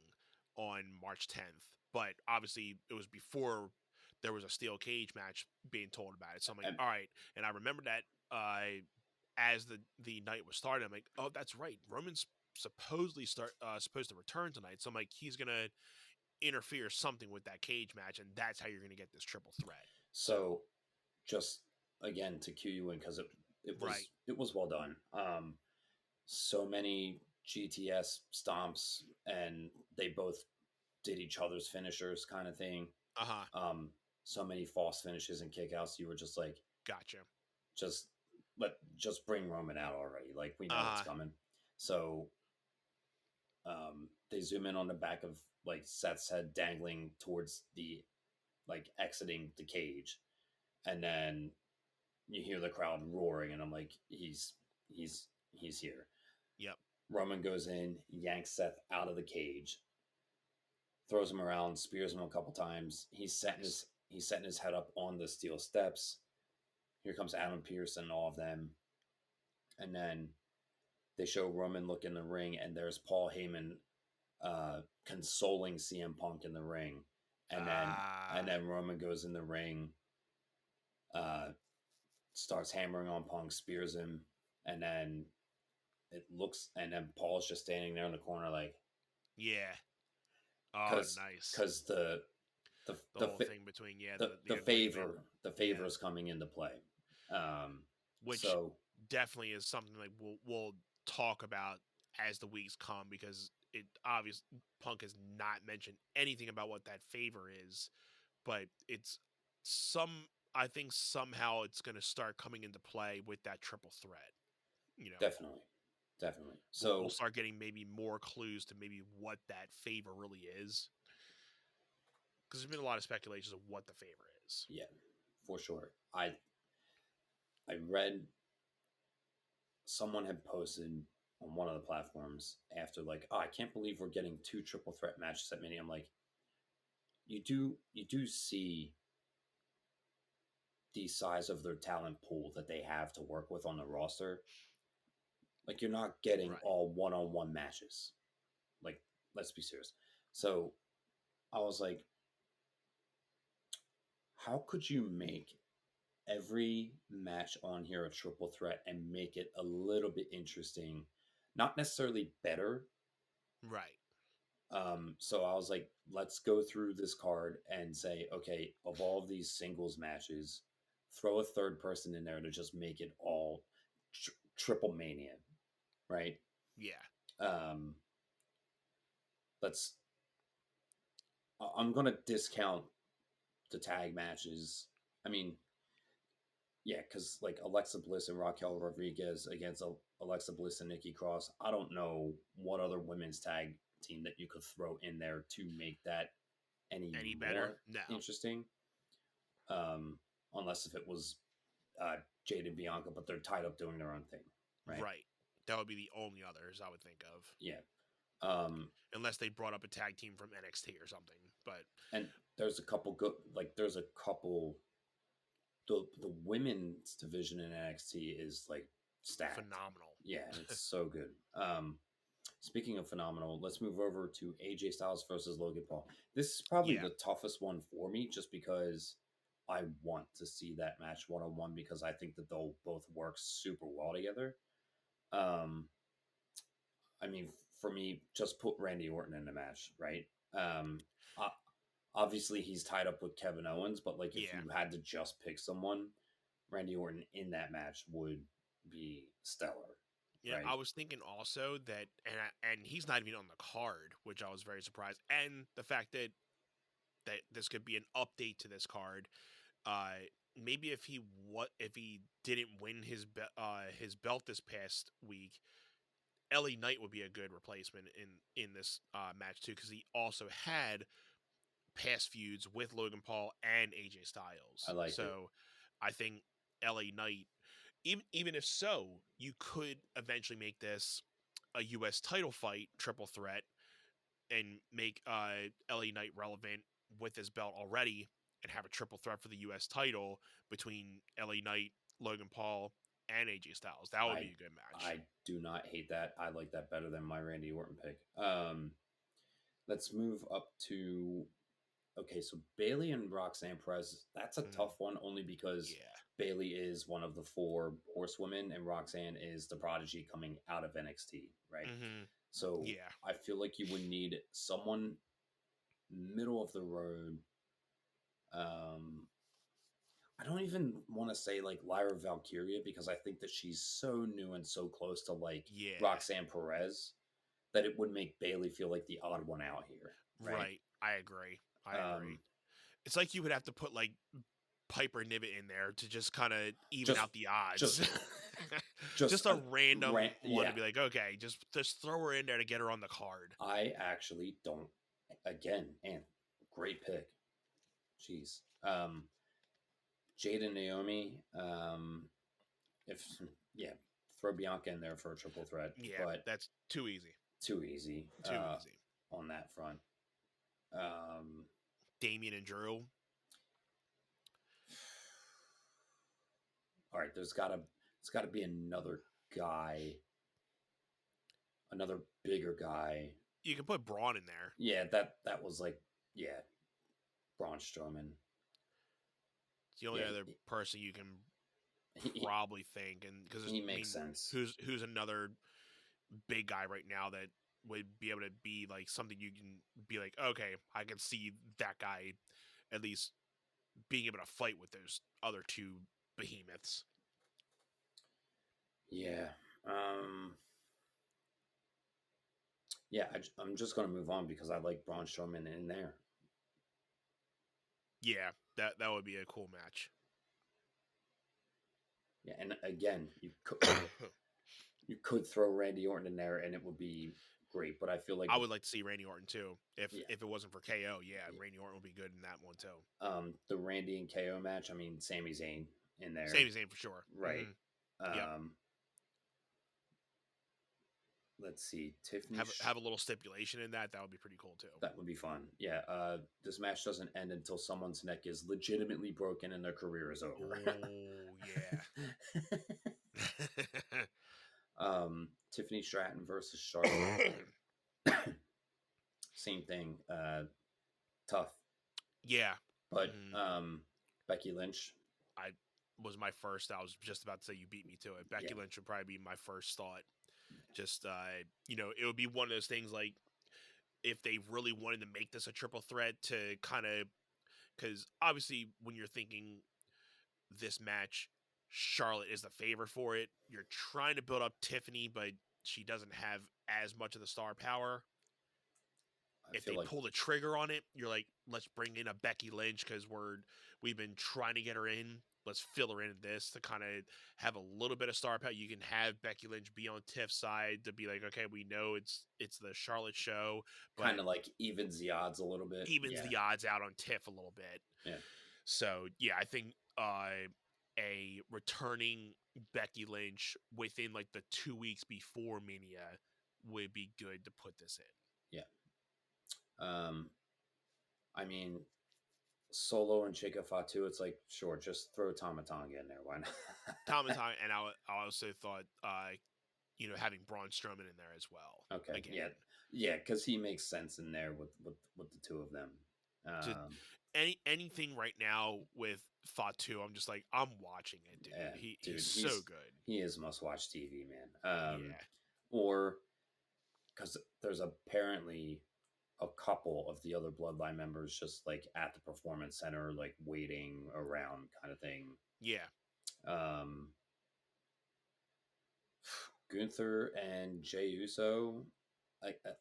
on March 10th, but obviously it was before there was a steel cage match being told about it. So I'm like, And- all right. And I remember that as the night was starting, I'm like, oh, that's right. Roman's supposed to return tonight. So I'm like, he's gonna interfere something with that cage match, and that's how you're gonna get this triple threat. So, just again to cue you in because Right. it was well done. So many GTS stomps, and they both did each other's finishers, kind of thing. So many false finishes and kickouts. You were just like, Gotcha. just bring Roman out already. Like we know it's coming. So, they zoom in on the back of like Seth's head dangling towards the like exiting the cage, and then you hear the crowd roaring, and I'm like, he's here. Yep. Roman goes in, yanks Seth out of the cage, throws him around, spears him a couple times. He's setting his head up on the steel steps. Here comes Adam Pearce and all of them, and then they show Roman look in the ring, and there's Paul Heyman consoling CM Punk in the ring, and then Roman goes in the ring, starts hammering on Punk, spears him, and then Paul's just standing there in the corner like, yeah. Oh, nice. Because the whole thing between the favor is coming into play, which so definitely is something like we'll talk about as the weeks come, because it obvious Punk has not mentioned anything about what that favor is, but it's I think somehow it's going to start coming into play with that triple threat. Definitely. So we'll start getting maybe more clues to maybe what that favor really is, because there's been a lot of speculations of what the favor is. Yeah, for sure. I read someone had posted on one of the platforms after like, oh, I can't believe we're getting 2 triple threat matches at Mania. I'm like, you do see the size of their talent pool that they have to work with on the roster. Like, you're not getting all one-on-one matches. Like, let's be serious. So I was like, how could you make every match on here a triple threat and make it a little bit interesting? Not necessarily better. Right. So I was like, let's go through this card and say, okay, of all of these singles matches, throw a third person in there to just make it all TripleMania, right? Yeah. I'm going to discount the tag matches. I mean, yeah, because like Alexa Bliss and Raquel Rodriguez against Alexa Bliss and Nikki Cross. I don't know what other women's tag team that you could throw in there to make that any better. No. Interesting. Unless if it was Jade and Bianca, but they're tied up doing their own thing, right? Right. That would be the only others I would think of. Yeah. Unless they brought up a tag team from NXT or something, and there's a couple good, like there's a couple. The women's division in NXT is like stacked. Phenomenal. Yeah, it's so good. Speaking of phenomenal, let's move over to AJ Styles versus Logan Paul. This is probably the toughest one for me, just because I want to see that match one-on-one, because I think that they'll both work super well together. I mean, for me, just put Randy Orton in the match, right? Obviously, he's tied up with Kevin Owens, but like if you had to just pick someone, Randy Orton in that match would be stellar. Yeah, right? I was thinking also that, and he's not even on the card, which I was very surprised. And the fact that this could be an update to this card. Maybe if he didn't win his belt this past week, LA Knight would be a good replacement in this match too, because he also had past feuds with Logan Paul and AJ Styles. I like it. So I think LA Knight, even if so, you could eventually make this a U.S. title fight, triple threat, and make LA Knight relevant with his belt already, and have a triple threat for the U.S. title between LA Knight, Logan Paul, and AJ Styles. That would be a good match. I do not hate that. I like that better than my Randy Orton pick. Let's move up to okay, so Bailey and Roxanne Perez, that's a tough one only because Yeah. Bailey is one of the 4 horsewomen and Roxanne is the prodigy coming out of NXT, right? So Yeah. I feel like you would need someone middle of the road. I don't even want to say like Lyra Valkyria because I think that she's so new and so close to like Yeah. Roxanne Perez that it would make Bailey feel like the odd one out here, right? Right. I agree. Um, It's like you would have to put like Piper Niven in there to just kind of even Just- out the odds. just- Just a a random one yeah. to be like, okay, just throw her in there to get her on the card. I actually don't. Again, and great pick. Jeez. Jade and Naomi. If yeah, throw Bianca in there for a triple threat. Yeah, but that's too easy. too easy. Too easy. On that front. Damien and Drew. All right, it's got to be another guy, another bigger guy. You can put Braun in there. Yeah, that was like Braun Strowman. It's the only Yeah, other person you can He- probably think, and because he makes sense. Who's another big guy right now that would be able to be like something you can be like, okay, I can see that guy at least being able to fight with those other 2 behemoths. Yeah. Yeah, I'm just going to move on because I like Braun Strowman in there. Yeah, that would be a cool match. Yeah, and again, you could throw Randy Orton in there and it would be great, but I feel like I would like to see Randy Orton too. If Yeah. if it wasn't for KO, Randy Orton would be good in that one too. The Randy and KO match, I mean, Sami Zayn in there. Same as name for sure. Right. Yep. Let's see. Tiffany Have a little stipulation in that. That would be pretty cool too. That would be fun. Yeah. This match doesn't end until someone's neck is legitimately broken and their career is over. Oh yeah. Tiffany Stratton versus Charlotte. Same thing. Tough. Yeah. But Becky Lynch. Was my first. I was just about to say you beat me to it. Becky Lynch would probably be my first thought. Just it would be one of those things like if they really wanted to make this a triple threat to kind of, because obviously when you're thinking this match, Charlotte is the favorite for it. You're trying to build up Tiffany, but she doesn't have as much of the star power. If they pull the trigger on it, you're like, let's bring in a Becky Lynch because we've been trying to get her in. Let's fill her in this to kind of have a little bit of star power. You can have Becky Lynch be on Tiff's side to be like, okay, we know it's the Charlotte show, but kind of like evens the odds a little bit. Evens the odds out on Tiff a little bit. Yeah. So yeah, I think a returning Becky Lynch within like the 2 weeks before Mania would be good to put this in. Yeah. I mean, Solo and Chica Fatu, it's like, sure, just throw Tama Tonga in there. Why not? Tama Tonga, and I also thought, having Braun Strowman in there as well. Okay. Again. Yeah, because he makes sense in there with the 2 of them. Anything right now with Fatu, I'm just like, I'm watching it, dude. Yeah, he's so good. He is must-watch TV, man. Yeah. Or, because there's apparently a couple of the other Bloodline members just like at the Performance Center, like waiting around kind of thing. Yeah. Gunther and Jey Uso.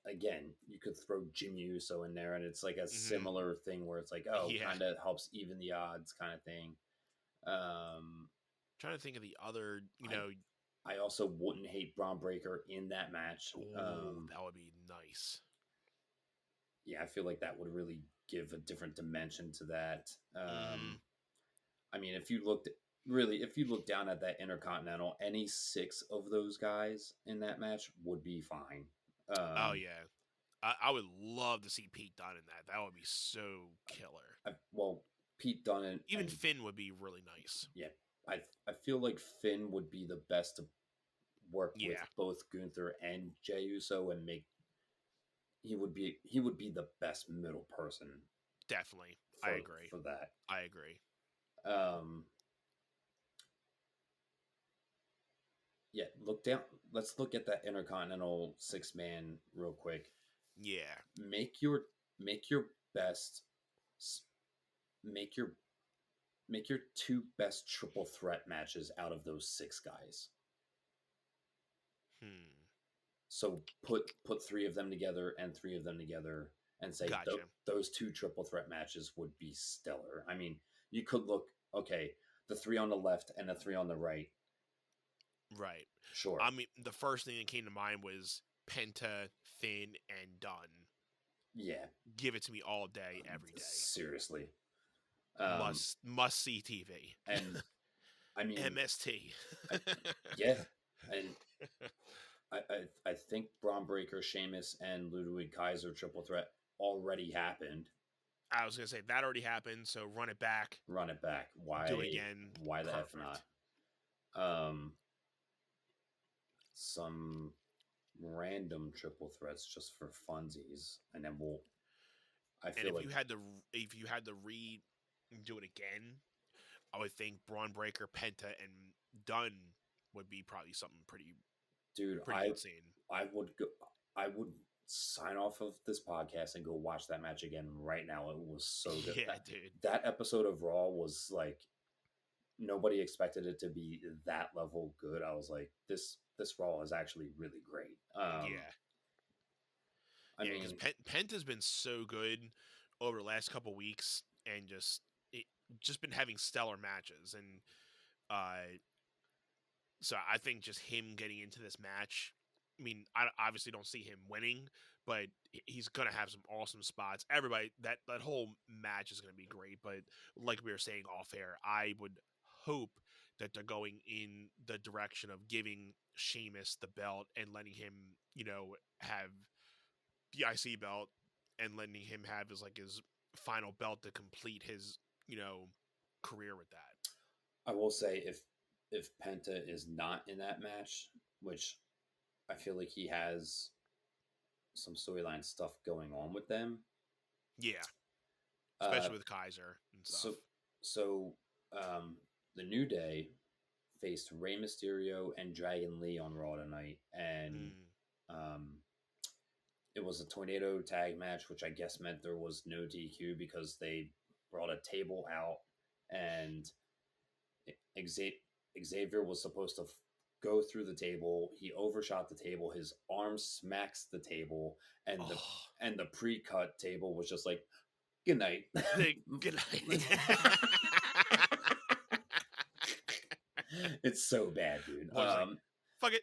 Again, you could throw Jimmy Uso in there, and it's like a similar thing where it's like, kind of helps even the odds, kind of thing. Trying to think of the other, I also wouldn't hate Braun Breaker in that match. That would be nice. Yeah, I feel like that would really give a different dimension to that. I mean, if you look down at that Intercontinental, any 6 of those guys in that match would be fine. Oh yeah, I would love to see Pete Dunne in that. That would be so killer. Pete Dunne and even Finn would be really nice. Yeah, I feel like Finn would be the best to work with both Gunther and Jey Uso and make. He would be the best middle person. Definitely. for, I agree. for that. I agree. Yeah, look down. Let's look at that Intercontinental 6-man real quick. Yeah. Make your best. Make your two best triple threat matches out of those 6 guys. So put 3 of them together and 3 of them together and say Gotcha. those 2 triple threat matches would be stellar. I mean, you could look, okay, the 3 on the left and the 3 on the right. Right. Sure. I mean, the first thing that came to mind was Penta, Finn, and Dunn. Yeah. Give it to me all day, every day. Seriously. Must see TV. And I mean, MST. yeah. And I think Braun Breaker, Sheamus, and Ludwig Kaiser triple threat already happened. I was gonna say that already happened, so run it back. Run it back. Why do it again? Why the Perfect. F not? Some random triple threats just for funsies, and then we'll. I feel and like if you had to redo it again, I would think Braun Breaker, Penta, and Dunn would be probably something pretty insane. I would go. I would sign off of this podcast and go watch that match again right now. It was so good. Yeah, dude. That episode of Raw was like nobody expected it to be that level good. I was like, this Raw is actually really great. I mean, because Penta's been so good over the last couple weeks, and just been having stellar matches, and so I think just him getting into this match. I mean, I obviously don't see him winning, but he's gonna have some awesome spots. Everybody, that whole match is gonna be great. But like we were saying off air, I would hope that they're going in the direction of giving Sheamus the belt and letting him, have the IC belt and letting him have his final belt to complete his, career with that. I will say if Penta is not in that match, which I feel like he has some storyline stuff going on with them. Yeah. Especially with Kaiser and stuff. So the New Day faced Rey Mysterio and Dragon Lee on Raw tonight, and it was a tornado tag match, which I guess meant there was no DQ because they brought a table out, and Xavier was supposed to go through the table. He overshot the table. His arm smacks the table, and the pre-cut table was just like, "Good night." Good night. It's so bad, dude. Fuck it.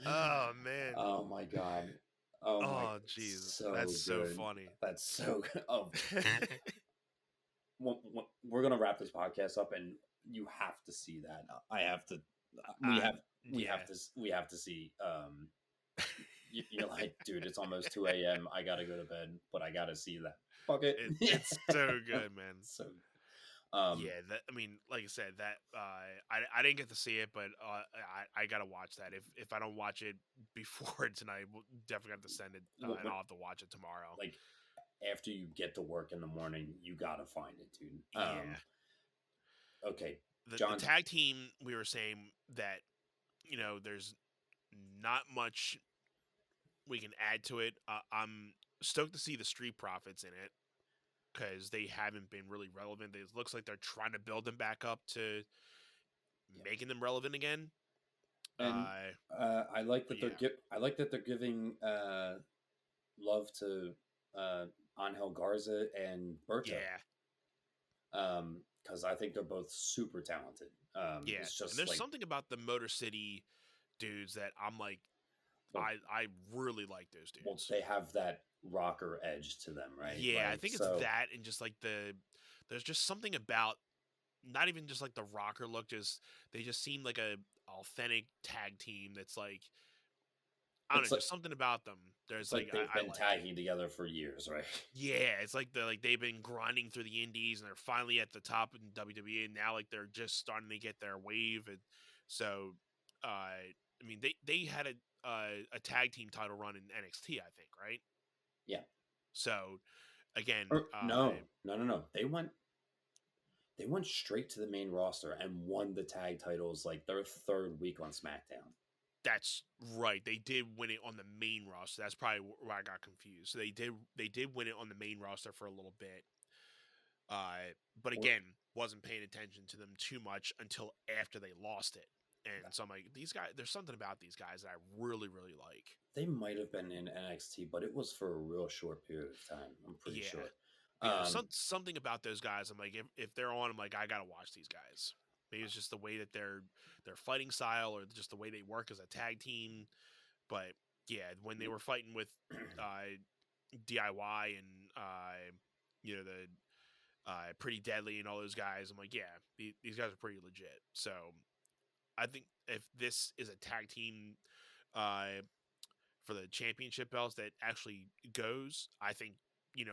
Oh man. Oh my god. Oh jeez. So that's good. so funny. That's so good. Oh. We're gonna wrap this podcast up, and you have to see that. I have to. We have to see. You're like, dude, it's almost 2 a.m. I gotta go to bed, but I gotta see that. Fuck it. It's so good, man. So. Yeah, like I said, that I didn't get to see it, but I gotta watch that. If I don't watch it before tonight, we'll definitely have to send it, and I'll have to watch it tomorrow. Like after you get to work in the morning, you gotta find it, dude. Yeah. Okay, John, the tag team, we were saying that there's not much we can add to it. I'm stoked to see the Street Profits in it, because they haven't been really relevant. It looks like they're trying to build them back up to making them relevant again. And I like that they're giving love to Angel Garza and Berto. Yeah. Because I think they're both super talented. Yeah. It's just and there's something about the Motor City dudes that I'm like, I really like those dudes. Well, they have that rocker edge to them, right? Yeah, I think it's that, and just like there's just something about not even just like the rocker look, they just seem like a authentic tag team that's like, I don't know, just something about them. There's they've been tagging together for years, right? Yeah, it's like they've been grinding through the indies, and they're finally at the top in WWE, and now like they're just starting to get their wave, and so I mean, they had a tag team title run in NXT, I think, right? Yeah. So again, No. They went straight to the main roster and won the tag titles like their third week on SmackDown. that's right. They did win it on the main roster. That's probably where I got confused. So they did win it on the main roster for a little bit. But again, wasn't paying attention to them too much until after they lost it. And so I'm like, these guys, there's something about these guys that I really, really like. They might have been in NXT, but it was for a real short period of time. I'm pretty sure. Yeah, something about those guys. I'm like, if they're on, I'm like, I gotta watch these guys. Maybe it's just the way that their fighting style, or just the way they work as a tag team. But yeah, when they were fighting with DIY and the Pretty Deadly and all those guys, I'm like, yeah, these guys are pretty legit. So I think if this is a tag team for the championship belts that actually goes, I think,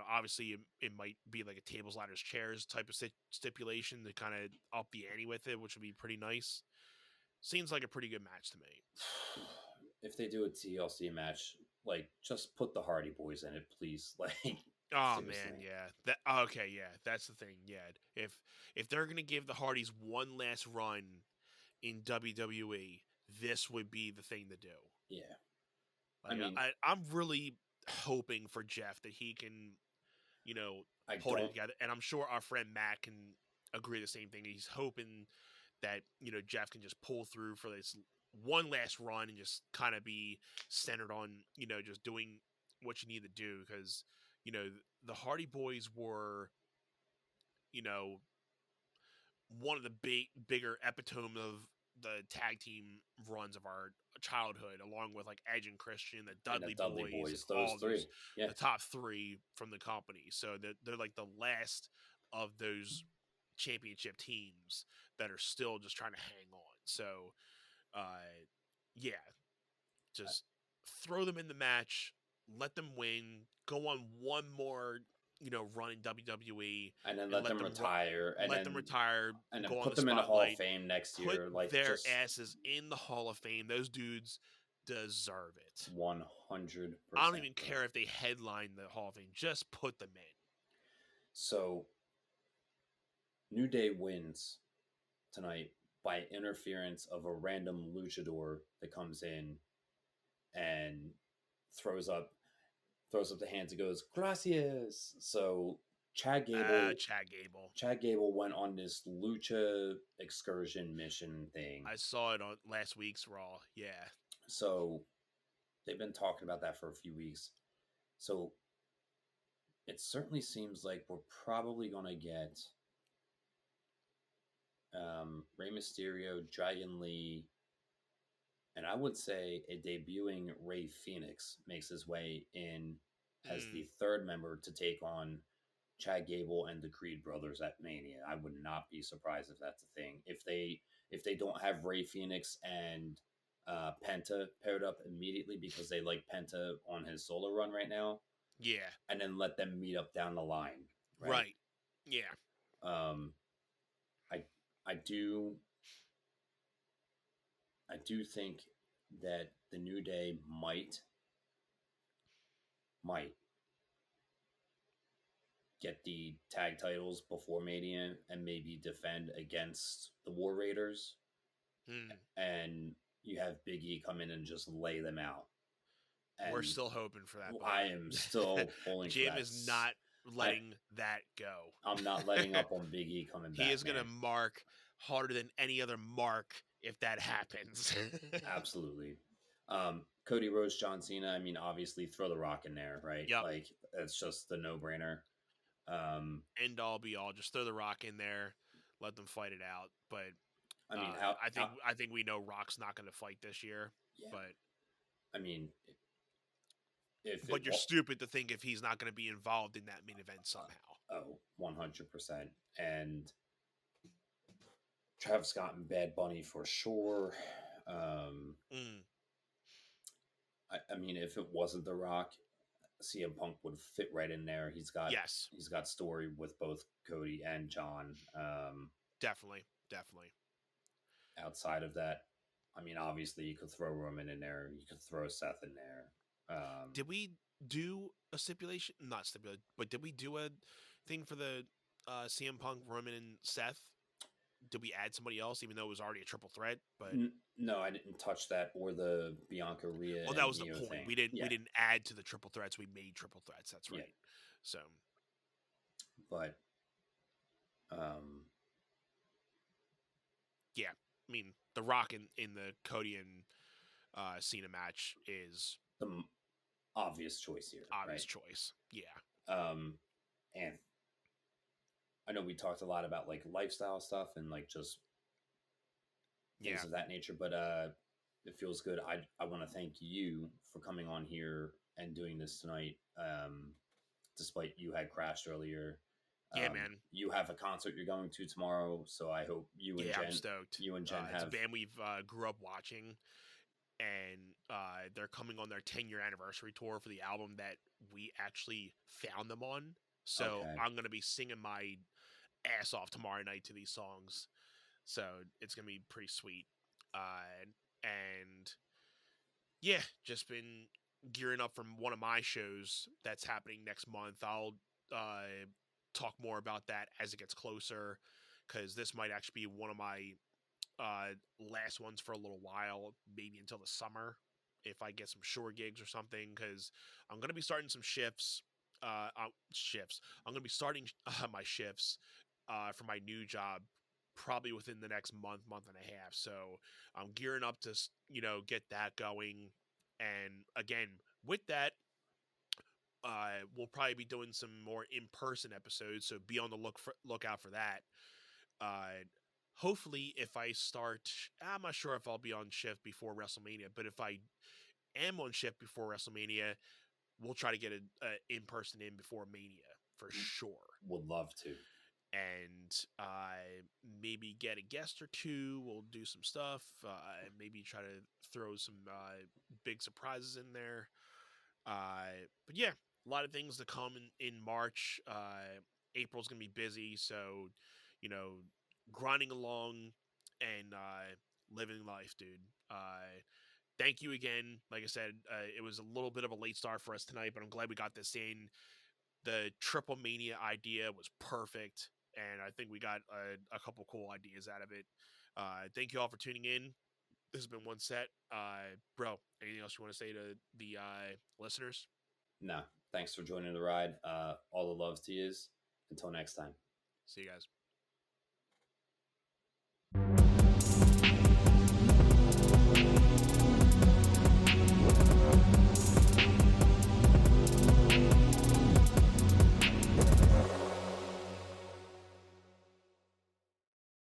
obviously it might be like a tables, ladders, chairs type of stipulation to kind of up the ante with it, which would be pretty nice. Seems like a pretty good match to me. If they do a TLC match, like, just put the Hardy Boys in it, please. Like, oh seriously. man, yeah. Okay, yeah, that's the thing. Yeah, if they're gonna give the Hardys one last run in WWE, this would be the thing to do. Yeah. Like, I'm really hoping for Jeff that he can, hold it together. And I'm sure our friend Matt can agree the same thing. He's hoping that, Jeff can just pull through for this one last run and just kind of be centered on, just doing what you need to do. Because, the Hardy Boys were, one of the bigger epitome of the tag team runs of our childhood, along with like Edge and Christian, the Dudley Boys, those all three, the top three from the company. So they're like the last of those championship teams that are still just trying to hang on. So, yeah, just throw them in the match, let them win, go on one more run in WWE, and then let them retire, and then go put on the them in the Hall of spotlight, Fame next put year. Like, their just asses in the Hall of Fame. Those dudes deserve it. 100%. I don't even care if they headline the Hall of Fame. Just put them in. So, New Day wins tonight by interference of a random luchador that comes in and throws up the hands and goes, "Gracias." So Chad Gable went on this lucha excursion mission thing. I saw it on last week's Raw. Yeah. So they've been talking about that for a few weeks. So it certainly seems like we're probably going to get Rey Mysterio, Dragon Lee, and I would say a debuting Rey Fenix makes his way in as the third member to take on Chad Gable and the Creed brothers at Mania. I would not be surprised if that's a thing. If they don't have Rey Fenix and Penta paired up immediately because they like Penta on his solo run right now. Yeah. And then let them meet up down the line. Right. Yeah. I do think that the New Day might get the tag titles before Mania and maybe defend against the War Raiders. And you have Big E come in and just lay them out. And we're still hoping for that. I am still pulling for that. Jim is not letting that go. I'm not letting up on Big E coming back. He is going to mark harder than any other mark if that happens. Absolutely. Cody Rhodes, John Cena. I mean, obviously, throw The Rock in there, right? Yep. Like, that's just the no-brainer. End all be all. Just throw The Rock in there. Let them fight it out. But I mean, I think we know Rock's not going to fight this year. Yeah. But I mean, but you're stupid to think if he's not going to be involved in that main event somehow. 100%. And Travis Scott and Bad Bunny for sure. I mean, if it wasn't The Rock, CM Punk would fit right in there. He's got story with both Cody and John. Definitely. Outside of that, I mean, obviously, you could throw Roman in there. You could throw Seth in there. Did we do a stipulation? Not stipulation, but did we do a thing for the CM Punk, Roman, and Seth? Did we add somebody else, even though it was already a triple threat? But No, I didn't touch that or the Bianca Rhea well, and that was the Io point. thing. We didn't add to the triple threats. We made triple threats. That's right. Yeah. So, But yeah, I mean, The Rock in the Cody and Cena match is the obvious choice here, obvious right? choice. Yeah. And I know we talked a lot about like lifestyle stuff and like just things of that nature, but it feels good. I want to thank you for coming on here and doing this tonight. Despite you had crashed earlier. Yeah, man. You have a concert you're going to tomorrow, so I hope you and Jen. I'm stoked. You and Jen it's have a band we've grew up watching, and they're coming on their 10-year anniversary tour for the album that we actually found them on. So Okay. I'm gonna be singing my ass off tomorrow night to these songs. So it's gonna be pretty sweet. And yeah, just been gearing up from one of my shows that's happening next month. I'll talk more about that as it gets closer, because this might actually be one of my last ones for a little while, maybe until the summer, if I get some shore gigs or something, because I'm going to be starting some shifts. I'm going to be starting my shifts for my new job probably within the next month and a half. So I'm gearing up to, get that going. And again, with that, we'll probably be doing some more in-person episodes. So be on the lookout for that. Hopefully, if I start, I'm not sure if I'll be on shift before WrestleMania, but if I am on shift before WrestleMania, we'll try to get an in-person in before Mania for sure. Would love to. And maybe get a guest or two. We'll do some stuff. Maybe try to throw some big surprises in there. But yeah, a lot of things to come in March. April's going to be busy. So, grinding along and living life, dude. Thank you again. Like I said, it was a little bit of a late start for us tonight, but I'm glad we got this in. The TripleMania idea was perfect, and I think we got a couple cool ideas out of it. Thank you all for tuning in. This has been One Set. Bro, anything else you want to say to the listeners? No, thanks for joining the ride. All the love to yous. Until next time. See you guys.